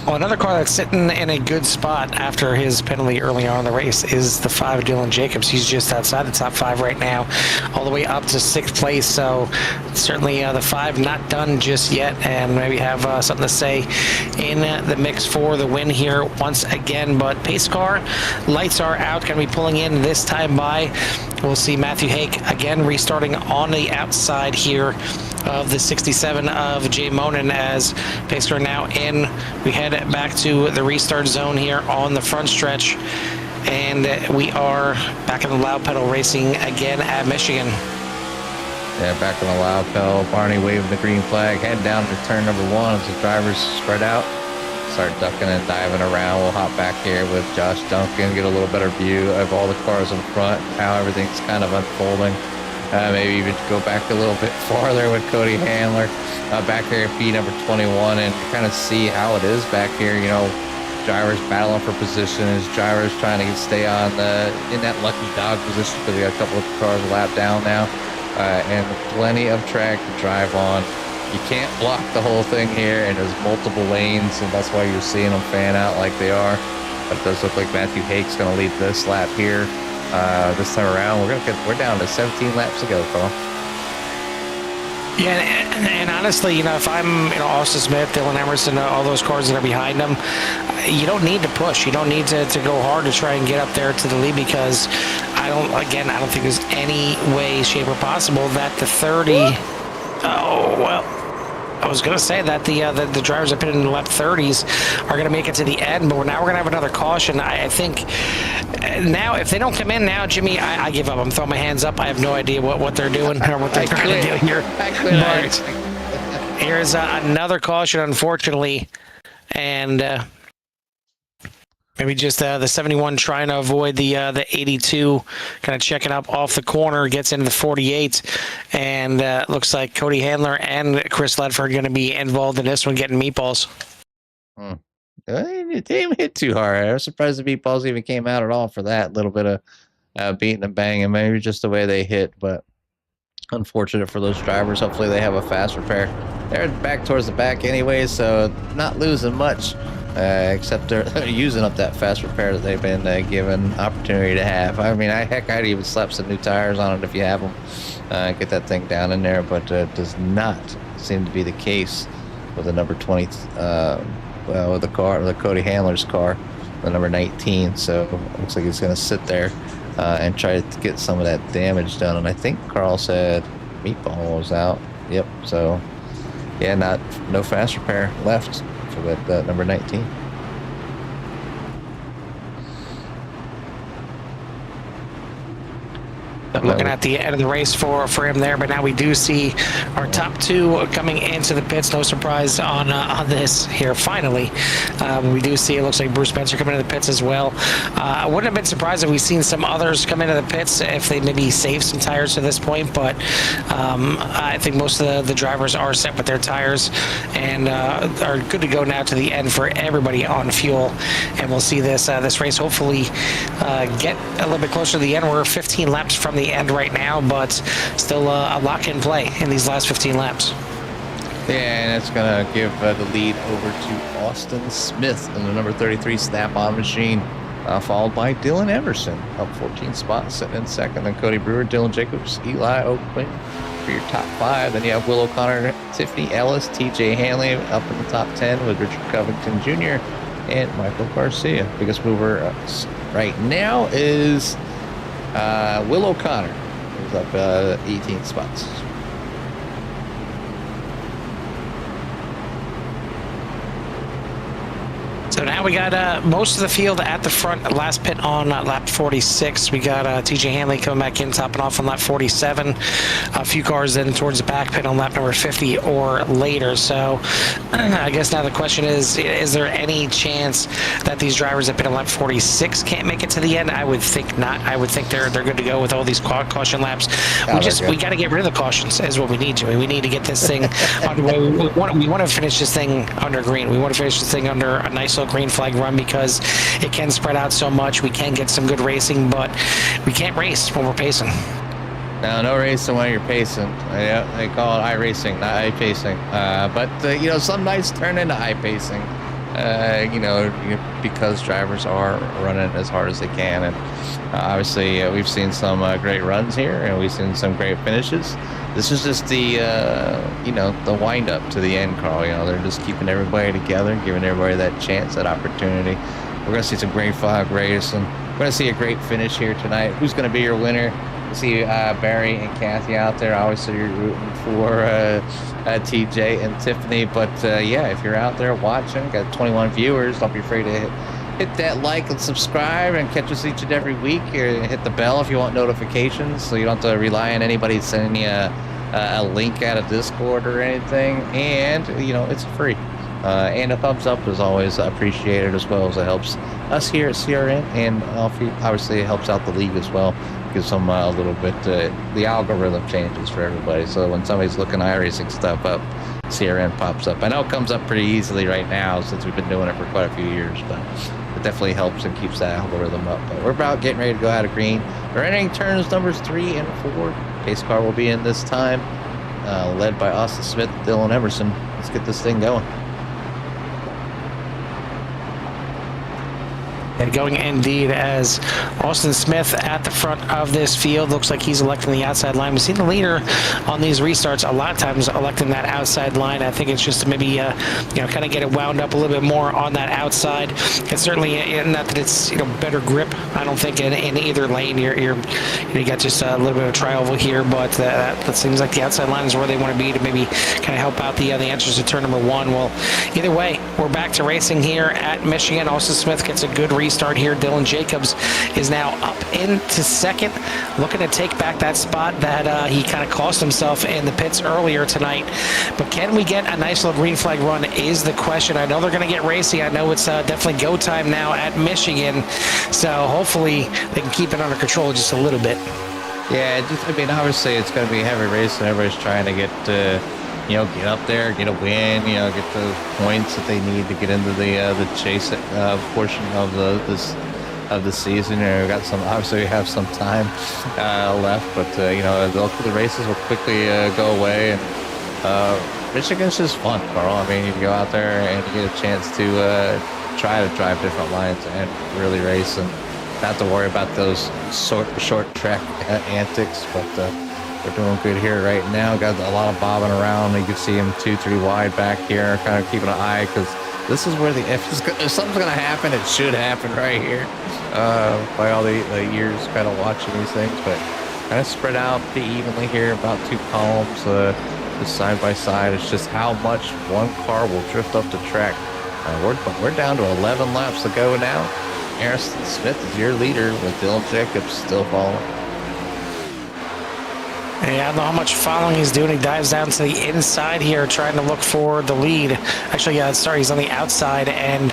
[SPEAKER 1] Well, another car that's sitting in a good spot after his penalty early on in the race is the 5, Dylan Jacobs. He's just outside the top 5 right now, all the way up to 6th place. So certainly the 5 not done just yet, and maybe have something to say in the mix for the win here once again. But pace car lights are out, going to be pulling in this time by. We'll see Matthew Hake again restarting on the outside here of the 67 of Jay Monin, as pace car now in. We head back to the restart zone here on the front stretch, and we are back in the loud pedal racing again at Michigan.
[SPEAKER 2] Yeah, back on the loud pedal. Barney waving the green flag, head down to turn number 1 as the drivers spread out, start ducking and diving around. We'll hop back here with Josh Duncan, get a little better view of all the cars in front, how everything's kind of unfolding. Maybe even go back a little bit farther with Cody Handler back here at P number 21, and kind of see how it is back here. Drivers battling for position, as drivers trying to stay on in that lucky dog position, because we got a couple of cars a lap down now, and plenty of track to drive on. You can't block the whole thing here, and there's multiple lanes, and that's why you're seeing them fan out like they are. But it does look like Matthew Hake's going to lead this lap here. This time around, we're down to 17 laps to go, Carl.
[SPEAKER 1] Yeah, and honestly, if I'm Austin Smith, Dylan Emerson, all those cars that are behind them, you don't need to push. You don't need to go hard to try and get up there to the lead, because I don't think there's any way, shape, or possible that the 30. Oh well. I was going to say that the drivers that pitted in the lap 30s are going to make it to the end, but now we're going to have another caution. I think now, if they don't come in now, Jimmy, I give up. I'm throwing my hands up. I have no idea what they're doing or what they're trying to do here. But here's another caution, unfortunately, and maybe just the 71 trying to avoid the 82, kind of checking up off the corner, gets into the 48, and looks like Cody Handler and Chris Ledford are going to be involved in this one, getting meatballs.
[SPEAKER 2] They didn't hit too hard. I was surprised the meatballs even came out at all for that little bit of beating and banging. Maybe just the way they hit, but unfortunate for those drivers. Hopefully they have a fast repair. They're back towards the back anyway, so not losing much. Except they're using up that fast repair that they've been given opportunity to have. I mean, I'd even slap some new tires on it if you have them. Get that thing down in there, but it does not seem to be the case with the number 20, with the Cody Handler's car, the number 19. So it looks like he's going to sit there and try to get some of that damage done. And I think Carl said meatball was out. Yep. So yeah, no fast repair left with number 19.
[SPEAKER 1] looking at the end of the race for him there. But now we do see our top two coming into the pits. No surprise on this here. Finally, we do see it looks like Bruce Spencer coming into the pits as well. I wouldn't have been surprised if we've seen some others come into the pits if they maybe saved some tires to this point. But I think most of the drivers are set with their tires and are good to go now to the end for everybody on fuel. And we'll see this race hopefully get a little bit closer to the end. We're 15 laps from the end right now, but still a lock in play in these last 15 laps.
[SPEAKER 2] Yeah, and it's going to give the lead over to Austin Smith in the number 33 Snap-on machine, followed by Dylan Emerson, up 14 spots, sitting in second. Then Cody Brewer, Dylan Jacobs, Eli Oakley for your top five. Then you have Will O'Connor, Tiffany Ellis, TJ Hanley up in the top 10 with Richard Covington Jr. and Michael Garcia. Biggest mover right now is Will O'Connor, who's up 18 spots.
[SPEAKER 1] So now we got most of the field at the front. Last pit on lap 46. We got TJ Hanley coming back in, topping off on lap 47. A few cars then towards the back pit on lap number 50 or later. So I guess now the question is there any chance that these drivers that pit on lap 46 can't make it to the end? I would think not. I would think they're good to go with all these caution laps. We got to get rid of the cautions is what we need to. We need to get this thing underway. We want to finish this thing under green. We want to finish this thing under a nice little green flag run because it can spread out so much. We can get some good racing, but we can't race when we're pacing.
[SPEAKER 2] No racing when you're pacing. Yeah, they call it iRacing, not iPacing. But some nights turn into iPacing. Because drivers are running as hard as they can, and obviously we've seen some great runs here, and we've seen some great finishes. This is just the the wind up to the end, Carl. They're just keeping everybody together, giving everybody that chance, that opportunity. We're gonna see some great fog racing. We're gonna see a great finish here tonight. Who's gonna be your winner? We see Barry and Kathy out there. Obviously, you're rooting for TJ and Tiffany. But if you're out there watching, got 21 viewers. Don't be afraid to hit that like and subscribe and catch us each and every week. Hit the bell if you want notifications, so you don't have to rely on anybody sending you a link out of Discord or anything. And it's free. And a thumbs up is always appreciated, as well as it helps us here at CRN, and obviously it helps out the league as well. Gives them a little bit, the algorithm changes for everybody. So when somebody's looking iRacing stuff up, CRN pops up. I know it comes up pretty easily right now since we've been doing it for quite a few years, but it definitely helps and keeps that algorithm up. But we're about getting ready to go out of green. We're entering turns numbers 3 and 4. Pace car will be in this time, led by Austin Smith, Dylan Emerson. Let's get this thing going.
[SPEAKER 1] And going indeed as Austin Smith at the front of this field. Looks like he's electing the outside line. We've seen the leader on these restarts a lot of times electing that outside line. I think it's just to maybe kind of get it wound up a little bit more on that outside. It's certainly not that it's better grip. I don't think in either lane you got just a little bit of a tri-oval here, but that seems like the outside line is where they want to be to maybe kind of help out the entrance to turn number 1. Well, either way, we're back to racing here at Michigan. Austin Smith gets a good restart here. Dylan Jacobs is now up into second, looking to take back that spot that he kind of cost himself in the pits earlier tonight. But can we get a nice little green flag run is the question. I know they're going to get racy. I know it's definitely go time now at Michigan, so hopefully they can keep it under control just a little bit.
[SPEAKER 2] Yeah, obviously it's going to be heavy race, and everybody's trying to get get up there, get a win, get the points that they need to get into the chase portion of the season. We got obviously we have some time left, but the races will quickly go away, and Michigan's just fun, Carl. You can go out there and you get a chance to try to drive different lines and really race, and not to worry about those short track antics, but we're doing good here right now. Got a lot of bobbing around. You can see him 2-3 wide back here, kind of keeping an eye, because this is where if something's going to happen, it should happen right here. By all the years kind of watching these things, but kind of spread out pretty evenly here, about 2 columns, just side by side. It's just how much one car will drift up the track. We're down to 11 laps to go now. Harrison Smith is your leader, with Dylan Jacobs still following.
[SPEAKER 1] Yeah, I don't know how much following he's doing. He dives down to the inside here, trying to look for the lead. Actually, sorry, he's on the outside, and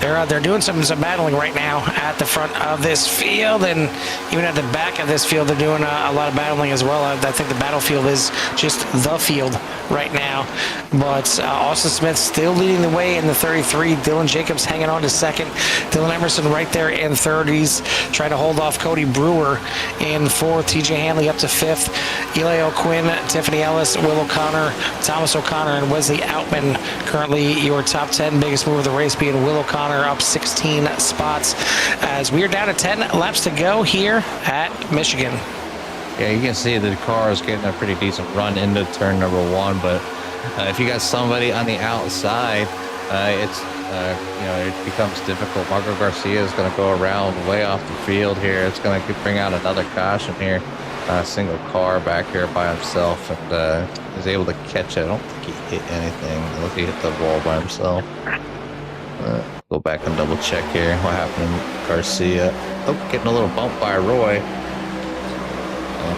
[SPEAKER 1] they're doing some battling right now at the front of this field, and even at the back of this field, they're doing a lot of battling as well. I think the battlefield is just the field right now. But Austin Smith still leading the way in the 33. Dylan Jacobs hanging on to second. Dylan Emerson right there in third. He's trying to hold off Cody Brewer in fourth. TJ Hanley up to fifth. Eli O'Quinn, Tiffany Ellis, Will O'Connor, Thomas O'Connor, and Wesley Outman. Currently your top 10 biggest move of the race being Will O'Connor up 16 spots as we are down to 10 laps to go here at Michigan.
[SPEAKER 2] Yeah, you can see the car is getting a pretty decent run into turn number one, but if you got somebody on the outside, it becomes difficult. Marco Garcia is going to go around way off the field here. It's going to bring out another caution here. Single car back here by himself, and is able to catch it. I don't think he hit anything. I look, he hit the wall by himself. Go back and double check here. What happened to Garcia? Oh, getting a little bump by Roy.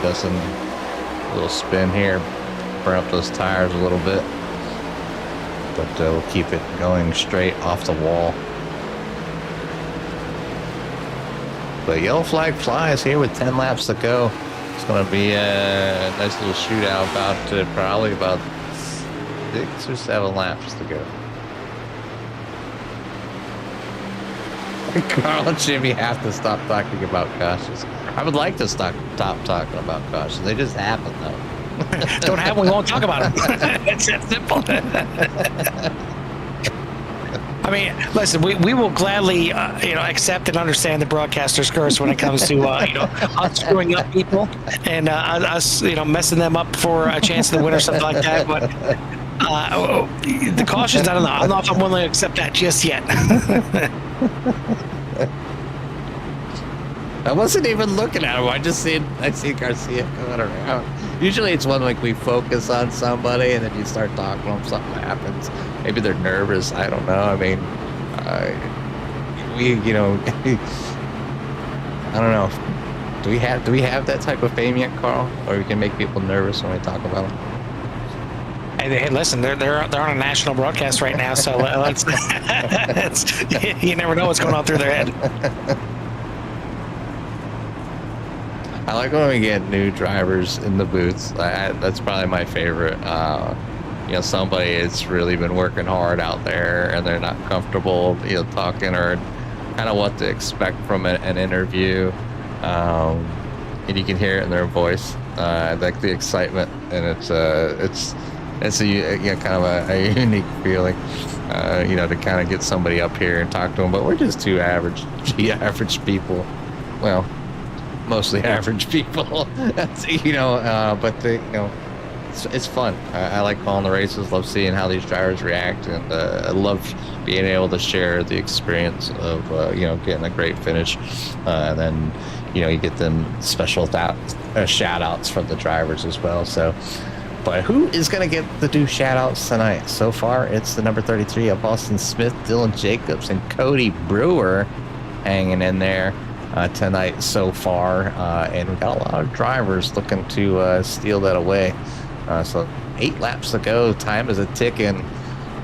[SPEAKER 2] Does some little spin here, burn up those tires a little bit, but we'll keep it going straight off the wall. But yellow flag flies here with 10 laps to go. It's going to be a nice little shootout, probably about 6 or 7 laps to go. Carl and Jimmy have to stop talking about cautions. I would like to stop talking about cautions. They just happen, though.
[SPEAKER 1] Don't have them, we won't talk about them. It's that simple. I mean, listen, we will gladly, accept and understand the broadcaster's curse when it comes to, us screwing up people and us, messing them up for a chance to win or something like that. But the cautions, I don't know if I'm willing to accept that just yet.
[SPEAKER 2] I wasn't even looking at him. I see Garcia coming around. Usually it's when we focus on somebody and then you start talking to them, something happens. Maybe they're nervous. I don't know. I mean, I don't know. Do we have that type of fame yet, Carl? Or we can make people nervous when we talk about them?
[SPEAKER 1] Hey, listen, they're on a national broadcast right now, so let's you never know what's going on through their head.
[SPEAKER 2] I like when we get new drivers in the booths. That's probably my favorite. Somebody that's really been working hard out there and they're not comfortable, talking or kind of what to expect from an interview. And you can hear it in their voice, like the excitement, and it's kind of a unique feeling, to kind of get somebody up here and talk to them. But we're just two average people. Well, mostly average people. It's fun. I like calling the races, love seeing how these drivers react, and I love being able to share the experience of getting a great finish, and then you get them special shout outs from the drivers as well. So, but who is going to get the do shout outs tonight? So far it's the number 33 of Austin Smith, Dylan Jacobs, and Cody Brewer hanging in there tonight so far, and we got a lot of drivers looking to steal that away. So 8 laps to go. Time is a ticking.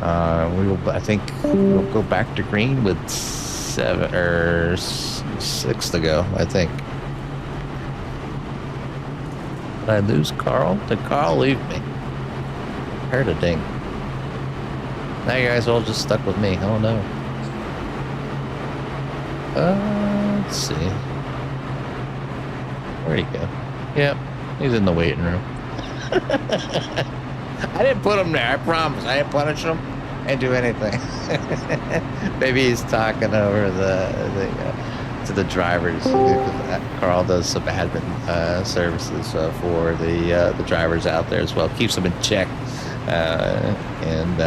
[SPEAKER 2] I think we'll go back to green with 7 or 6 to go. I think. Did I lose Carl? Did Carl leave me? Heard a ding. Now you guys all just stuck with me. Oh no. Let's see. Where'd he go? Yep, he's in the waiting room. I didn't put him there, I promise. I didn't punish him and do anything. Maybe he's talking over to the drivers. Carl does some admin services for the drivers out there as well. Keeps them in check and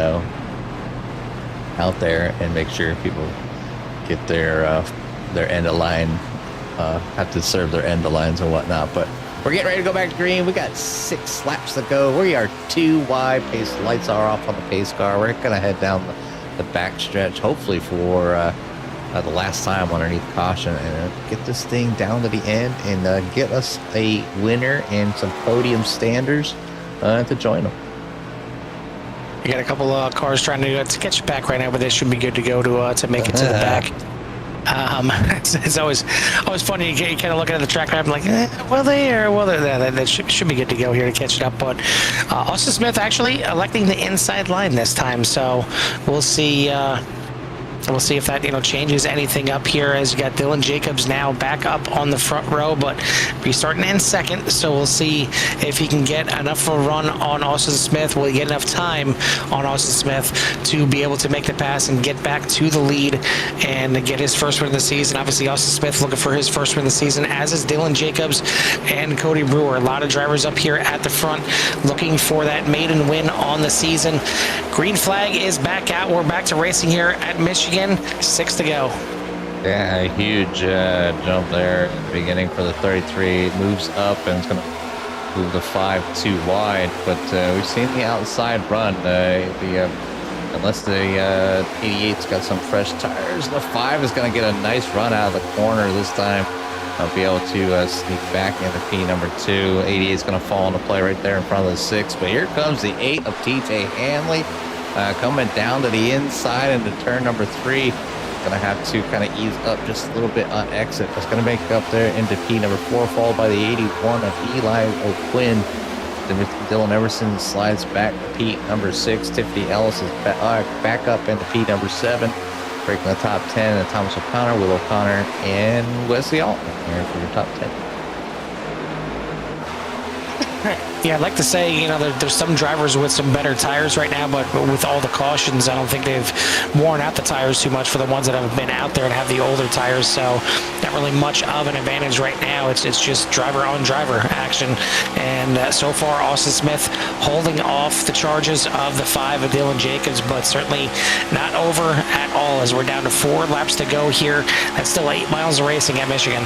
[SPEAKER 2] out there, and make sure people get their end of line, have to serve their end of lines and whatnot. But we're getting ready to go back to green. We got 6 laps to go. We are 2 wide. Pace lights are off on the pace car. We're gonna head down the back stretch, hopefully for the last time underneath caution and get this thing down to the end and get us a winner and some podium standers to join them.
[SPEAKER 1] You got a couple of cars trying to catch you back right now, but they should be good to go to make it to the back. It's always funny. You kind of looking at the track map, like, will they or will they? That should be good to go here to catch it up. But Austin Smith actually electing the inside line this time, so we'll see. We'll see if that changes anything up here, as you got Dylan Jacobs now back up on the front row, but he's starting in second, so we'll see if he can get enough of a run on Austin Smith. Will he get enough time on Austin Smith to be able to make the pass and get back to the lead and get his first win of the season? Obviously, Austin Smith looking for his first win of the season, as is Dylan Jacobs and Cody Brewer. A lot of drivers up here at the front looking for that maiden win on the season. Green flag is back out. We're back to racing here at Michigan. 6 to go.
[SPEAKER 2] Yeah, a huge jump there at the beginning for the 33. It moves up and it's going to move the 5 too wide, but we've seen the outside run. Unless the 88's got some fresh tires, the 5 is going to get a nice run out of the corner this time. I'll be able to sneak back into P number 2. 88 is going to fall into play right there in front of the 6, but here comes the 8 of TJ Hanley. Coming down to the inside into turn number 3. Gonna have to kind of ease up just a little bit on exit. It's gonna make up there into P number 4, followed by the 81 of Eli O'Quinn. Dylan Everson slides back to P number 6. Tiffany Ellis is back up into P number 7. Breaking the top 10, and Thomas O'Connor, Will O'Connor, and Wesley Altman here for your top 10.
[SPEAKER 1] Yeah, I'd like to say, there's some drivers with some better tires right now, but with all the cautions, I don't think they've worn out the tires too much for the ones that have been out there and have the older tires, so not really much of an advantage right now. It's just driver on driver action, and so far Austin Smith holding off the charges of the 5 of Dylan Jacobs, but certainly not over at all, as we're down to 4 laps to go here. That's still 8 miles of racing at Michigan.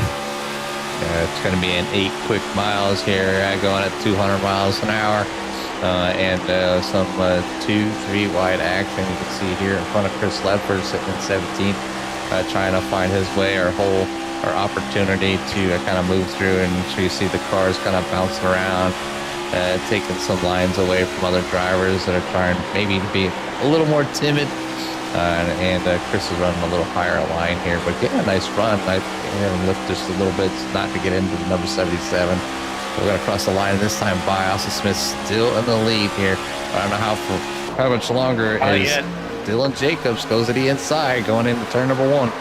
[SPEAKER 2] It's going to be an 8 quick miles here, going at 200 miles an hour, and some 2-3 wide action. You can see here in front of Chris Ledford sitting in 17th, trying to find his way or opportunity to kind of move through, and so you see the cars kind of bouncing around, taking some lines away from other drivers that are trying maybe to be a little more timid. And Chris is running a little higher line here, but getting a nice run. And lift just a little bit, not to get into the number 77. We're going to cross the line this time by Austin Smith, still in the lead here. I don't know how much longer it is. Dylan Jacobs goes to the inside, going into turn number 1.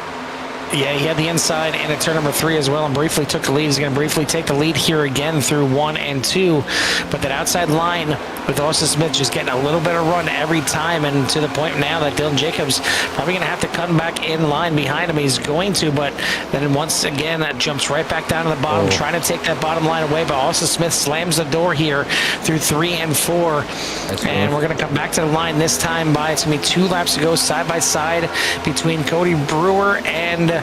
[SPEAKER 1] Yeah, he had the inside and at turn number 3 as well, and briefly took the lead. He's going to briefly take the lead here again through 1 and 2. But that outside line with Austin Smith just getting a little bit of run every time, and to the point now that Dylan Jacobs probably going to have to come back in line behind him. He's going to, but then once again, that jumps right back down to the bottom, trying to take that bottom line away. But Austin Smith slams the door here through 3 and 4. And we're going to come back to the line this time by, it's going to be 2 laps to go side by side between Cody Brewer and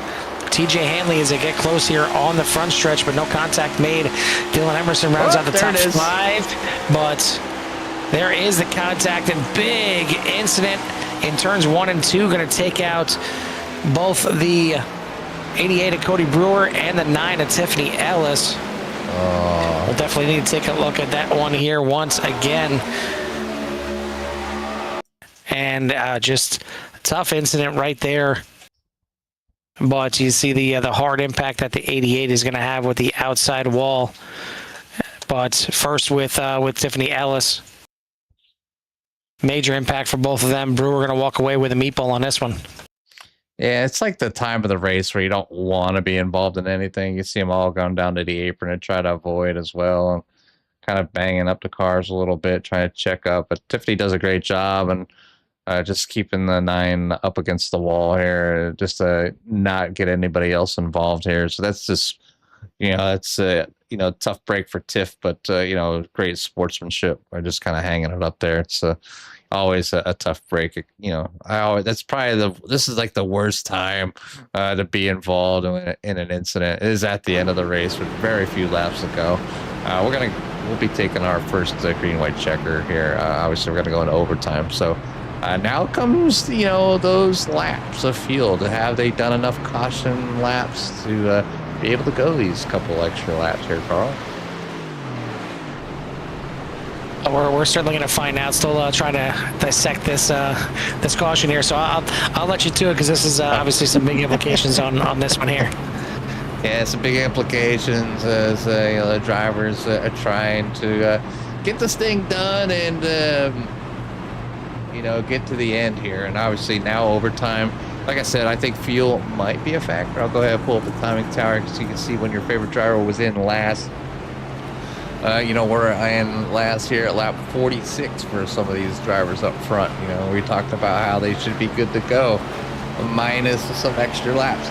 [SPEAKER 1] TJ Hanley as they get close here on the front stretch, but no contact made. Dylan Emerson rounds out the top 5, but there is the contact, and big incident in turns 1 and 2, going to take out both the 88 of Cody Brewer and the 9 of Tiffany Ellis. We'll definitely need to take a look at that one here once again. And just a tough incident right there. But you see the hard impact that the 88 is going to have with the outside wall. But first with Tiffany Ellis, major impact for both of them. Brewer going to walk away with a meatball on this one.
[SPEAKER 2] Yeah, it's like the time of the race where you don't want to be involved in anything. You see them all going down to the apron and try to avoid as well, and kind of banging up the cars a little bit, trying to check up. But Tiffany does a great job, and just keeping the 9 up against the wall here, just to not get anybody else involved here. So that's just, it's a tough break for Tiff, but great sportsmanship. We're just kind of hanging it up there. It's always a tough break. That's probably this is like the worst time to be involved in an incident. It is at the end of the race with very few laps to go. We'll be taking our first green white checker here. Obviously, we're gonna go into overtime. So Now comes, those laps of fuel. Have they done enough caution laps to be able to go these couple extra laps here, Carl?
[SPEAKER 1] We're certainly going to find out. Still trying to dissect this caution here. So I'll let you to it because this is obviously some big implications on this one here.
[SPEAKER 2] Yeah, some big implications as the drivers are trying to get this thing done and get to the end here. And obviously now overtime, like I said, I think fuel might be a factor. I'll go ahead and pull up the timing tower so you can see when your favorite driver was in last. We're in last here at lap 46 for some of these drivers up front. We talked about how they should be good to go, minus some extra laps.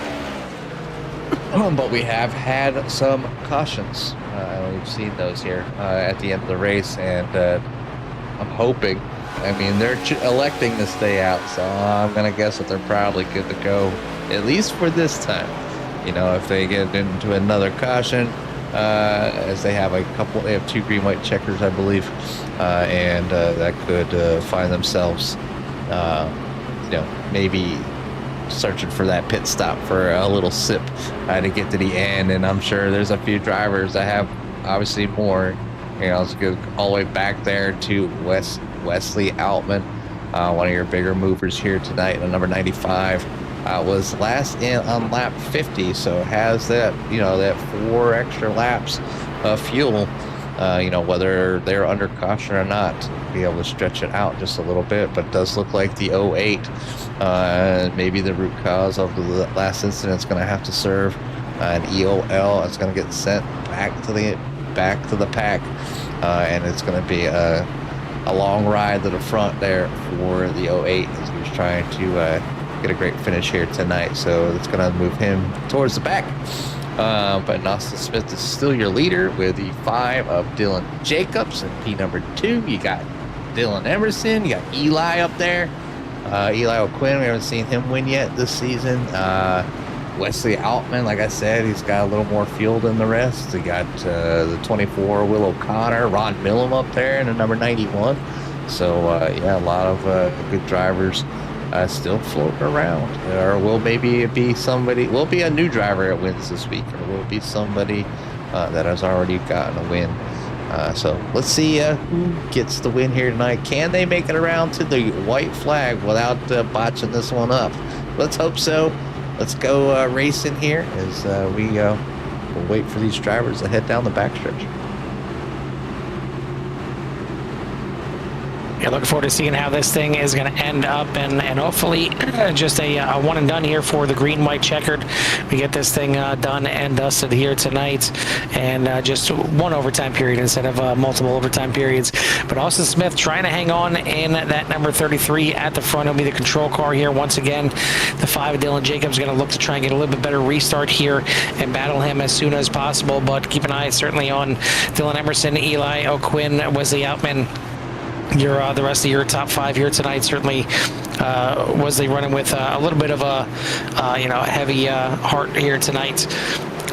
[SPEAKER 2] But we have had some cautions. We've seen those here at the end of the race, and I'm hoping. I mean, they're electing to stay out, so I'm going to guess that they're probably good to go, at least for this time. If they get into another caution, as they have they have 2 green white checkers, I believe, and that could find themselves maybe searching for that pit stop for a little sip to get to the end. And I'm sure there's a few drivers that have obviously more. Let's go all the way back there to Wesley Altman, one of your bigger movers here tonight, number 95. Was last in on lap 50, so has that that 4 extra laps of fuel, whether they're under caution or not, to be able to stretch it out just a little bit. But it does look like the 08, maybe the root cause of the last incident is going to have to serve an EOL. It's going to get sent back to the pack, and it's going to be a long ride to the front there for the 08 as he was trying to get a great finish here tonight. So it's going to move him towards the back. But Austin Smith is still your leader with the 5 of Dylan Jacobs. And P number 2, you got Dylan Emerson. You got Eli up there. Eli O'Quinn, we haven't seen him win yet this season. Wesley Altman, like I said, he's got a little more fuel than the rest. You got the 24, Will O'Connor, Ron Millum up there, and the number 91. So, a lot of good drivers still floating around. Or will maybe be somebody, will be a new driver that wins this week, or will be somebody that has already gotten a win. So let's see who gets the win here tonight. Can they make it around to the white flag without botching this one up? Let's hope so. Let's go racing here as we'll wait for these drivers to head down the backstretch.
[SPEAKER 1] Yeah, looking forward to seeing how this thing is going to end up, and hopefully just a one and done here for the green white checkered. We get this thing done and dusted here tonight, and just one overtime period instead of multiple overtime periods. But Austin Smith trying to hang on in that number 33 at the front. He'll be the control car here once again. The 5 of Dylan Jacobs going to look to try and get a little bit better restart here and battle him as soon as possible. But keep an eye certainly on Dylan Emerson, Eli O'Quinn, Wesley Outman. The rest of your top 5 here tonight. Certainly Wesley running with a little bit of a heavy heart here tonight,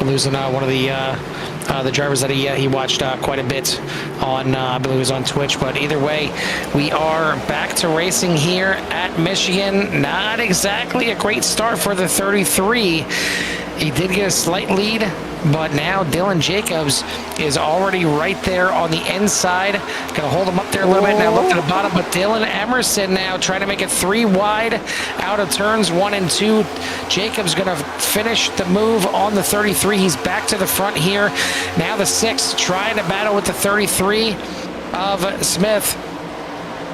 [SPEAKER 1] losing one of the drivers that he watched quite a bit on I believe it was on Twitch. But either way, we are back to racing here at Michigan. Not exactly a great start for the 33. He did get a slight lead, but now Dylan Jacobs is already right there on the inside. Gonna hold him up there a little bit. Now look to the bottom, but Dylan Emerson now trying to make it 3 wide out of turns 1 and 2. Jacobs gonna finish the move on the 33. He's back to the front here. Now the 6 trying to battle with the 33 of Smith.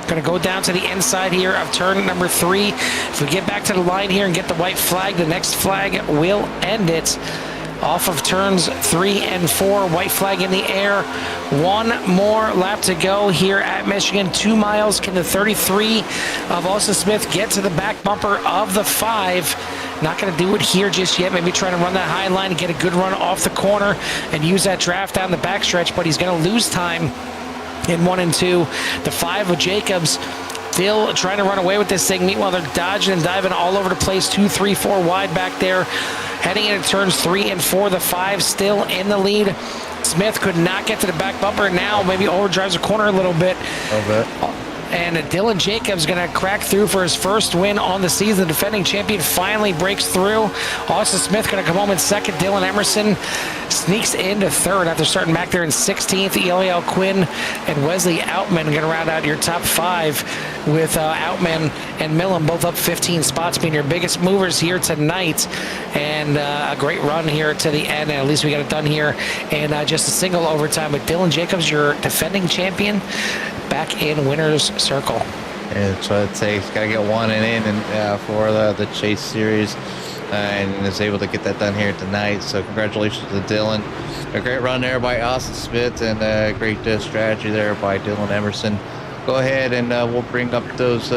[SPEAKER 1] Going to go down to the inside here of turn number 3. If we get back to the line here and get the white flag, the next flag will end it. Off of turns 3 and 4, white flag in the air. 1 more lap to go here at Michigan. 2 miles. Can the 33 of Austin Smith get to the back bumper of the 5? Not going to do it here just yet. Maybe trying to run that high line and get a good run off the corner and use that draft down the backstretch, but he's going to lose time in 1 and 2. The 5 of Jacobs still trying to run away with this thing. Meanwhile, they're dodging and diving all over the place. 2, 3, 4 wide back there. Heading into turns 3 and 4. The 5 still in the lead. Smith could not get to the back bumper. Now maybe overdrives the corner a little bit. And Dylan Jacobs going to crack through for his first win on the season. The defending champion finally breaks through. Austin Smith going to come home in second. Dylan Emerson sneaks into third after starting back there in 16th. Eliel Quinn and Wesley Outman going to round out your top five, with Outman and Millam both up 15 spots, being your biggest movers here tonight. And a great run here to the end. And at least we got it done here in just a single overtime with Dylan Jacobs, your defending champion, back in winner's circle.
[SPEAKER 2] Yeah, that's what it takes. Got to get one and in and for the Chase Series, and is able to get that done here tonight. So congratulations to Dylan. A great run there by Austin Smith, and a great strategy there by Dylan Emerson. Go ahead and we'll bring up those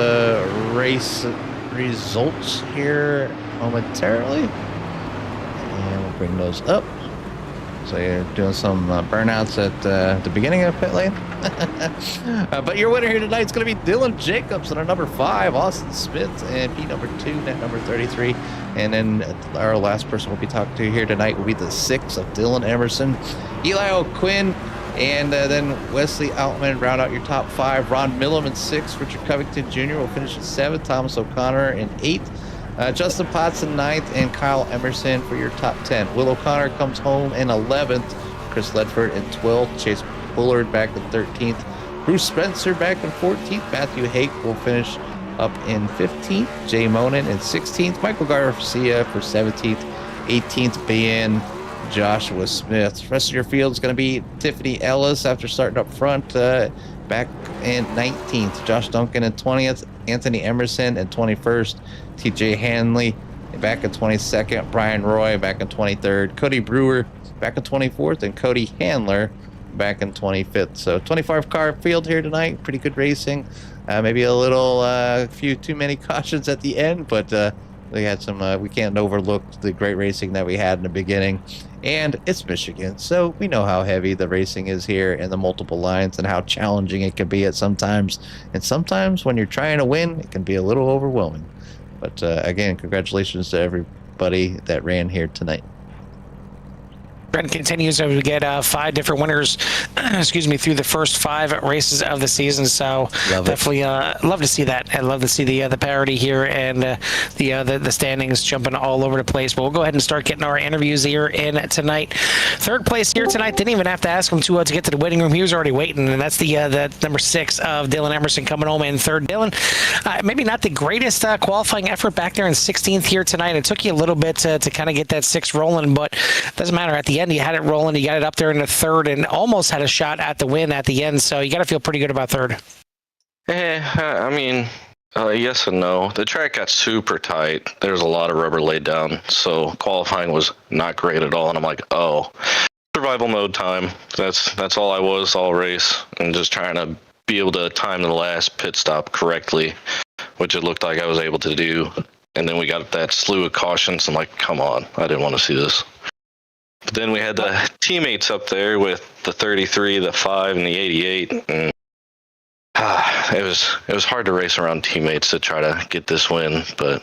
[SPEAKER 2] race results here momentarily, and we'll bring those up. So you're doing some burnouts at the beginning of pit lane. But your winner here tonight is going to be Dylan Jacobs in our number 5, Austin Smith, and P number 2, net number 33. And then our last person we'll be talking to here tonight will be the 6 of Dylan Emerson, Eli O'Quinn, and then Wesley Outman round out your top 5. Ron Millam in 6, Richard Covington Jr. will finish in 7, Thomas O'Connor in 8. Justin Potts in 9th, and Kyle Emerson for your top 10. Will O'Connor comes home in 11th. Chris Ledford in 12th. Chase Bullard back in 13th. Bruce Spencer back in 14th. Matthew Hake will finish up in 15th. Jay Monin in 16th. Michael Garcia for 17th. 18th being Joshua Smith. The rest of your field is going to be Tiffany Ellis after starting up front, back in 19th. Josh Duncan in 20th. Anthony Emerson in 21st. TJ Hanley back in 22nd. Brian Roy back in 23rd. Cody Brewer back in 24th. And Cody Handler back in 25th. So 25 car field here tonight. Pretty good racing. Maybe a little few too many cautions at the end, but we had some we can't overlook the great racing that we had in the beginning. And it's Michigan, so we know how heavy the racing is here and the multiple lines and how challenging it can be at sometimes. And sometimes when you're trying to win, it can be a little overwhelming. But again, congratulations to everybody that ran here tonight.
[SPEAKER 1] Trend continues as we get 5 different winners, excuse me, through the first 5 races of the season. So definitely love to see that. I love to see the parity here and the standings jumping all over the place. But we'll go ahead and start getting our interviews here in tonight. Third place here tonight. Didn't even have to ask him to get to the waiting room. He was already waiting, and that's the number 6 of Dylan Emerson coming home in third. Dylan, maybe not the greatest qualifying effort back there in 16th here tonight. It took you a little bit to kind of get that 6 rolling, but it doesn't matter. At the end, you had it rolling. You got it up there in the third and almost had a shot at the win at the end. So you got to feel pretty good about third.
[SPEAKER 3] I mean, yes and no. The track got super tight. There's a lot of rubber laid down. So qualifying was not great at all. And I'm like, oh, survival mode time. That's all I was all race. And just trying to be able to time the last pit stop correctly, which it looked like I was able to do. And then we got that slew of cautions. I'm like, come on. I didn't want to see this. But then we had the teammates up there with the 33, the 5, and the 88, and it was hard to race around teammates to try to get this win. But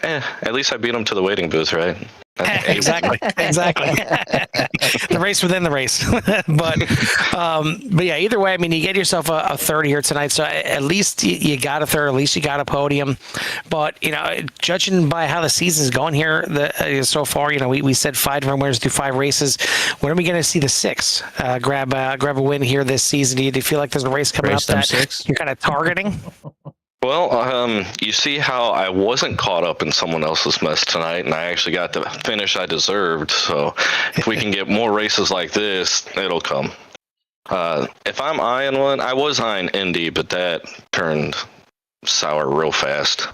[SPEAKER 3] at least I beat them to the waiting booth, right?
[SPEAKER 1] Exactly. The race within the race. but yeah, either way, I mean, you get yourself a third here tonight, so at least you got a third, at least you got a podium. But judging by how the season's going here so far, we said 5 different winners through 5 races. When are we going to see the 6 grab a win here this season? Do you feel like there's a race coming up that
[SPEAKER 2] 6?
[SPEAKER 1] You're kind of targeting?
[SPEAKER 3] Well, you see how I wasn't caught up in someone else's mess tonight, and I actually got the finish I deserved. So if we can get more races like this, it'll come. If I'm eyeing one, I was eyeing Indy, but that turned sour real fast.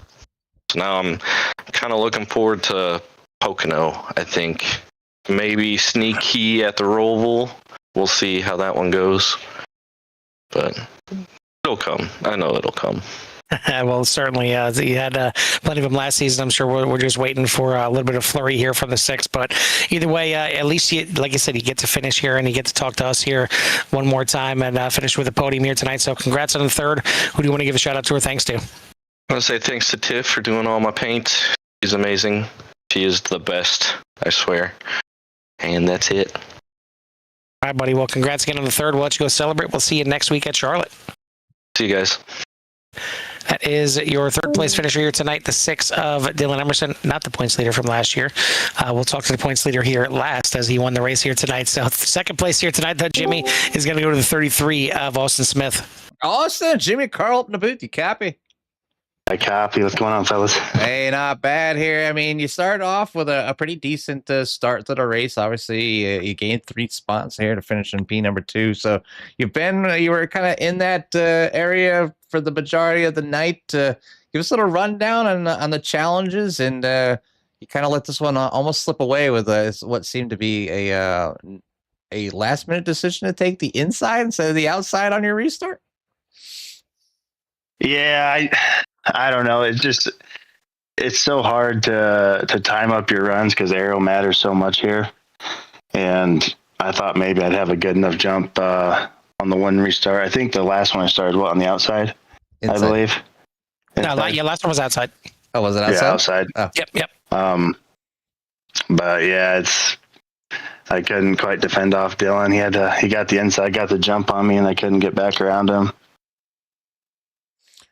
[SPEAKER 3] So now I'm kind of looking forward to Pocono. I think maybe sneaky at the Roval. We'll see how that one goes. But it'll come. I know it'll come.
[SPEAKER 1] Well, certainly. You had plenty of them last season. I'm sure we're just waiting for a little bit of flurry here from the 6. But either way, at least, like I said, you get to finish here and you get to talk to us here one more time and finish with a podium here tonight. So congrats on the third. Who do you want to give a shout out to or thanks to?
[SPEAKER 3] I want to say thanks to Tiff for doing all my paint. She's amazing. She is the best, I swear. And that's it.
[SPEAKER 1] All right, buddy. Well, congrats again on the third. We'll let you go celebrate. We'll see you next week at Charlotte.
[SPEAKER 3] See you guys.
[SPEAKER 1] That is your third place finisher here tonight, the 6 of Dylan Emerson, not the points leader from last year. We'll talk to the points leader here last as he won the race here tonight. So second place here tonight, though, Jimmy, is going to go to the 33 of Austin Smith.
[SPEAKER 2] Austin, Jimmy Carl up in the booth. You copy?
[SPEAKER 4] I copy. What's going on, fellas?
[SPEAKER 2] Hey, not bad here. I mean, you started off with a pretty decent start to the race. Obviously, you gained 3 spots here to finish in P number 2. So you were kind of in that area for the majority of the night. Give us a little rundown on the challenges, and you kind of let this one almost slip away with what seemed to be a last minute decision to take the inside instead of the outside on your restart.
[SPEAKER 4] Yeah, I don't know. It's so hard to time up your runs because aero matters so much here. And I thought maybe I'd have a good enough jump on the one restart. I think the last one I started on the outside, I believe.
[SPEAKER 1] No, yeah, last one was outside.
[SPEAKER 2] Oh, was it outside?
[SPEAKER 4] Yeah, outside.
[SPEAKER 2] Oh.
[SPEAKER 1] Yep.
[SPEAKER 4] But yeah, I couldn't quite defend off Dylan. He got the inside, got the jump on me, and I couldn't get back around him.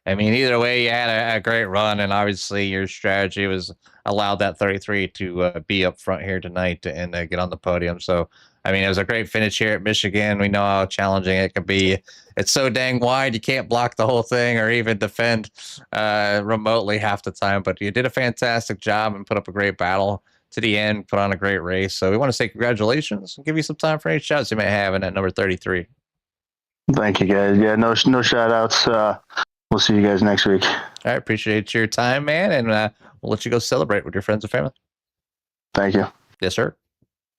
[SPEAKER 2] I mean, either way, you had a great run, and obviously your strategy was allowed that 33 to be up front here tonight and get on the podium. So, I mean, it was a great finish here at Michigan. We know how challenging it can be. It's so dang wide, you can't block the whole thing or even defend remotely half the time. But you did a fantastic job and put up a great battle to the end, put on a great race. So we want to say congratulations and give you some time for any shouts you may have in at number 33.
[SPEAKER 4] Thank you, guys. Yeah, no shout outs. We'll see you guys next week.
[SPEAKER 2] All right. Appreciate your time, man. And we'll let you go celebrate with your friends and family.
[SPEAKER 4] Thank you.
[SPEAKER 2] Yes, sir.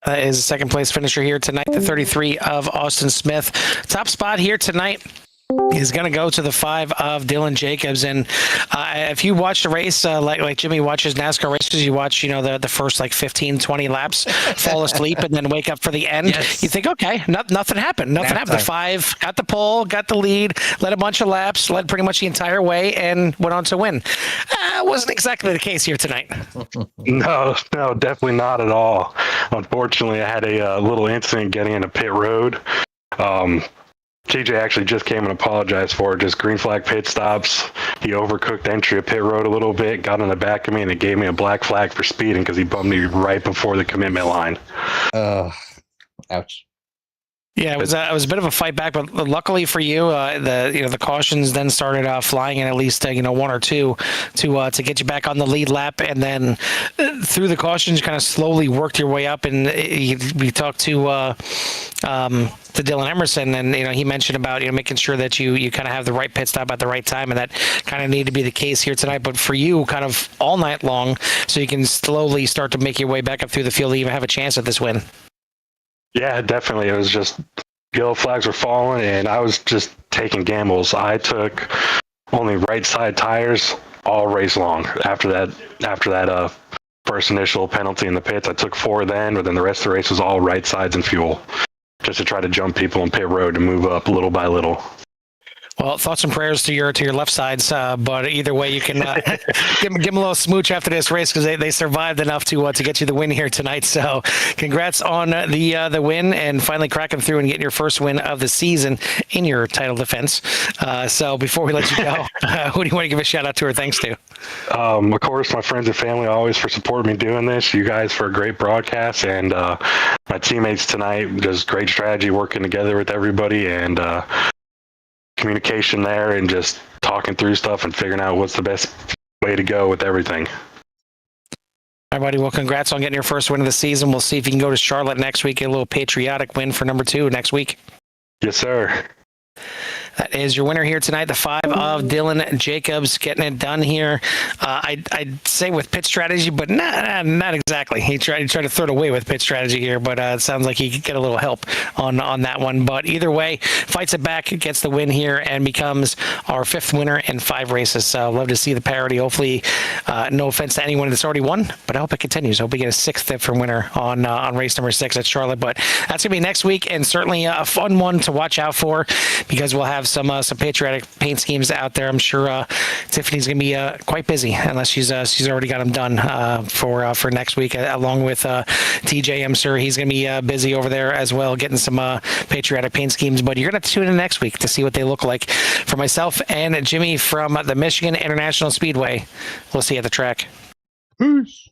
[SPEAKER 1] Is the second place finisher here tonight, the 33 of Austin Smith. Top spot here tonight is going to go to the 5 of Dylan Jacobs. And if you watch the race, like Jimmy watches NASCAR races, you watch, the first 15, 20 laps, fall asleep, and then wake up for the end.
[SPEAKER 2] Yes.
[SPEAKER 1] You think, okay, nothing happened. Nothing happened. The 5 got the pole, got the lead, led a bunch of laps, led pretty much the entire way, and went on to win. Wasn't exactly the case here tonight.
[SPEAKER 5] No, definitely not at all. Unfortunately, I had a little incident getting into pit road. TJ actually just came and apologized for it. Just green flag pit stops. He overcooked entry of pit road a little bit, got on the back of me, and it gave me a black flag for speeding because he bumped me right before the commitment line.
[SPEAKER 2] Ouch.
[SPEAKER 1] Yeah, it was a bit of a fight back, but luckily for you, the cautions then started tallying in at least 1 or 2 to get you back on the lead lap, and then through the cautions, kind of slowly worked your way up. And we talked to Dylan Emerson, and he mentioned about making sure that you kind of have the right pit stop at the right time, and that kind of needed to be the case here tonight. But for you, kind of all night long, so you can slowly start to make your way back up through the field to even have a chance at this win.
[SPEAKER 5] Yeah, definitely. It was just yellow flags were falling, and I was just taking gambles. I took only right side tires all race long. After that first initial penalty in the pits, I took 4 then, but then the rest of the race was all right sides and fuel, just to try to jump people in pit road to move up little by little.
[SPEAKER 1] Well, thoughts and prayers to your left sides, but either way, you can give them a little smooch after this race because they survived enough to get you the win here tonight. So, congrats on the win and finally cracking through and getting your first win of the season in your title defense. So, before we let you go, who do you want to give a shout out to or thanks to?
[SPEAKER 5] Of course, my friends and family always for supporting me doing this. You guys for a great broadcast, and my teammates tonight, just great strategy working together with everybody, and communication there, and just talking through stuff and figuring out what's the best way to go with everything.
[SPEAKER 1] All right, buddy. Well, congrats on getting your first win of the season. We'll see if you can go to Charlotte next week, get a little patriotic win for number 2 next week.
[SPEAKER 5] Yes, sir.
[SPEAKER 1] That is your winner here tonight, the 5 of Dylan Jacobs, getting it done here. I'd say with pit strategy, but not exactly. He tried to throw it away with pit strategy here, but it sounds like he could get a little help on that one. But either way, fights it back, gets the win here, and becomes our 5th winner in 5 races. So love to see the parity. Hopefully, no offense to anyone that's already won, but I hope it continues. I hope we get a 6th different winner on race number 6 at Charlotte. But that's going to be next week, and certainly a fun one to watch out for because we'll have some patriotic paint schemes out there. I'm sure Tiffany's going to be quite busy, unless she's already got them done for next week, along with TJ. I'm sure he's going to be busy over there as well, getting some patriotic paint schemes. But you're going to have to tune in next week to see what they look like. For myself and Jimmy from the Michigan International Speedway, we'll see you at the track.
[SPEAKER 2] Peace.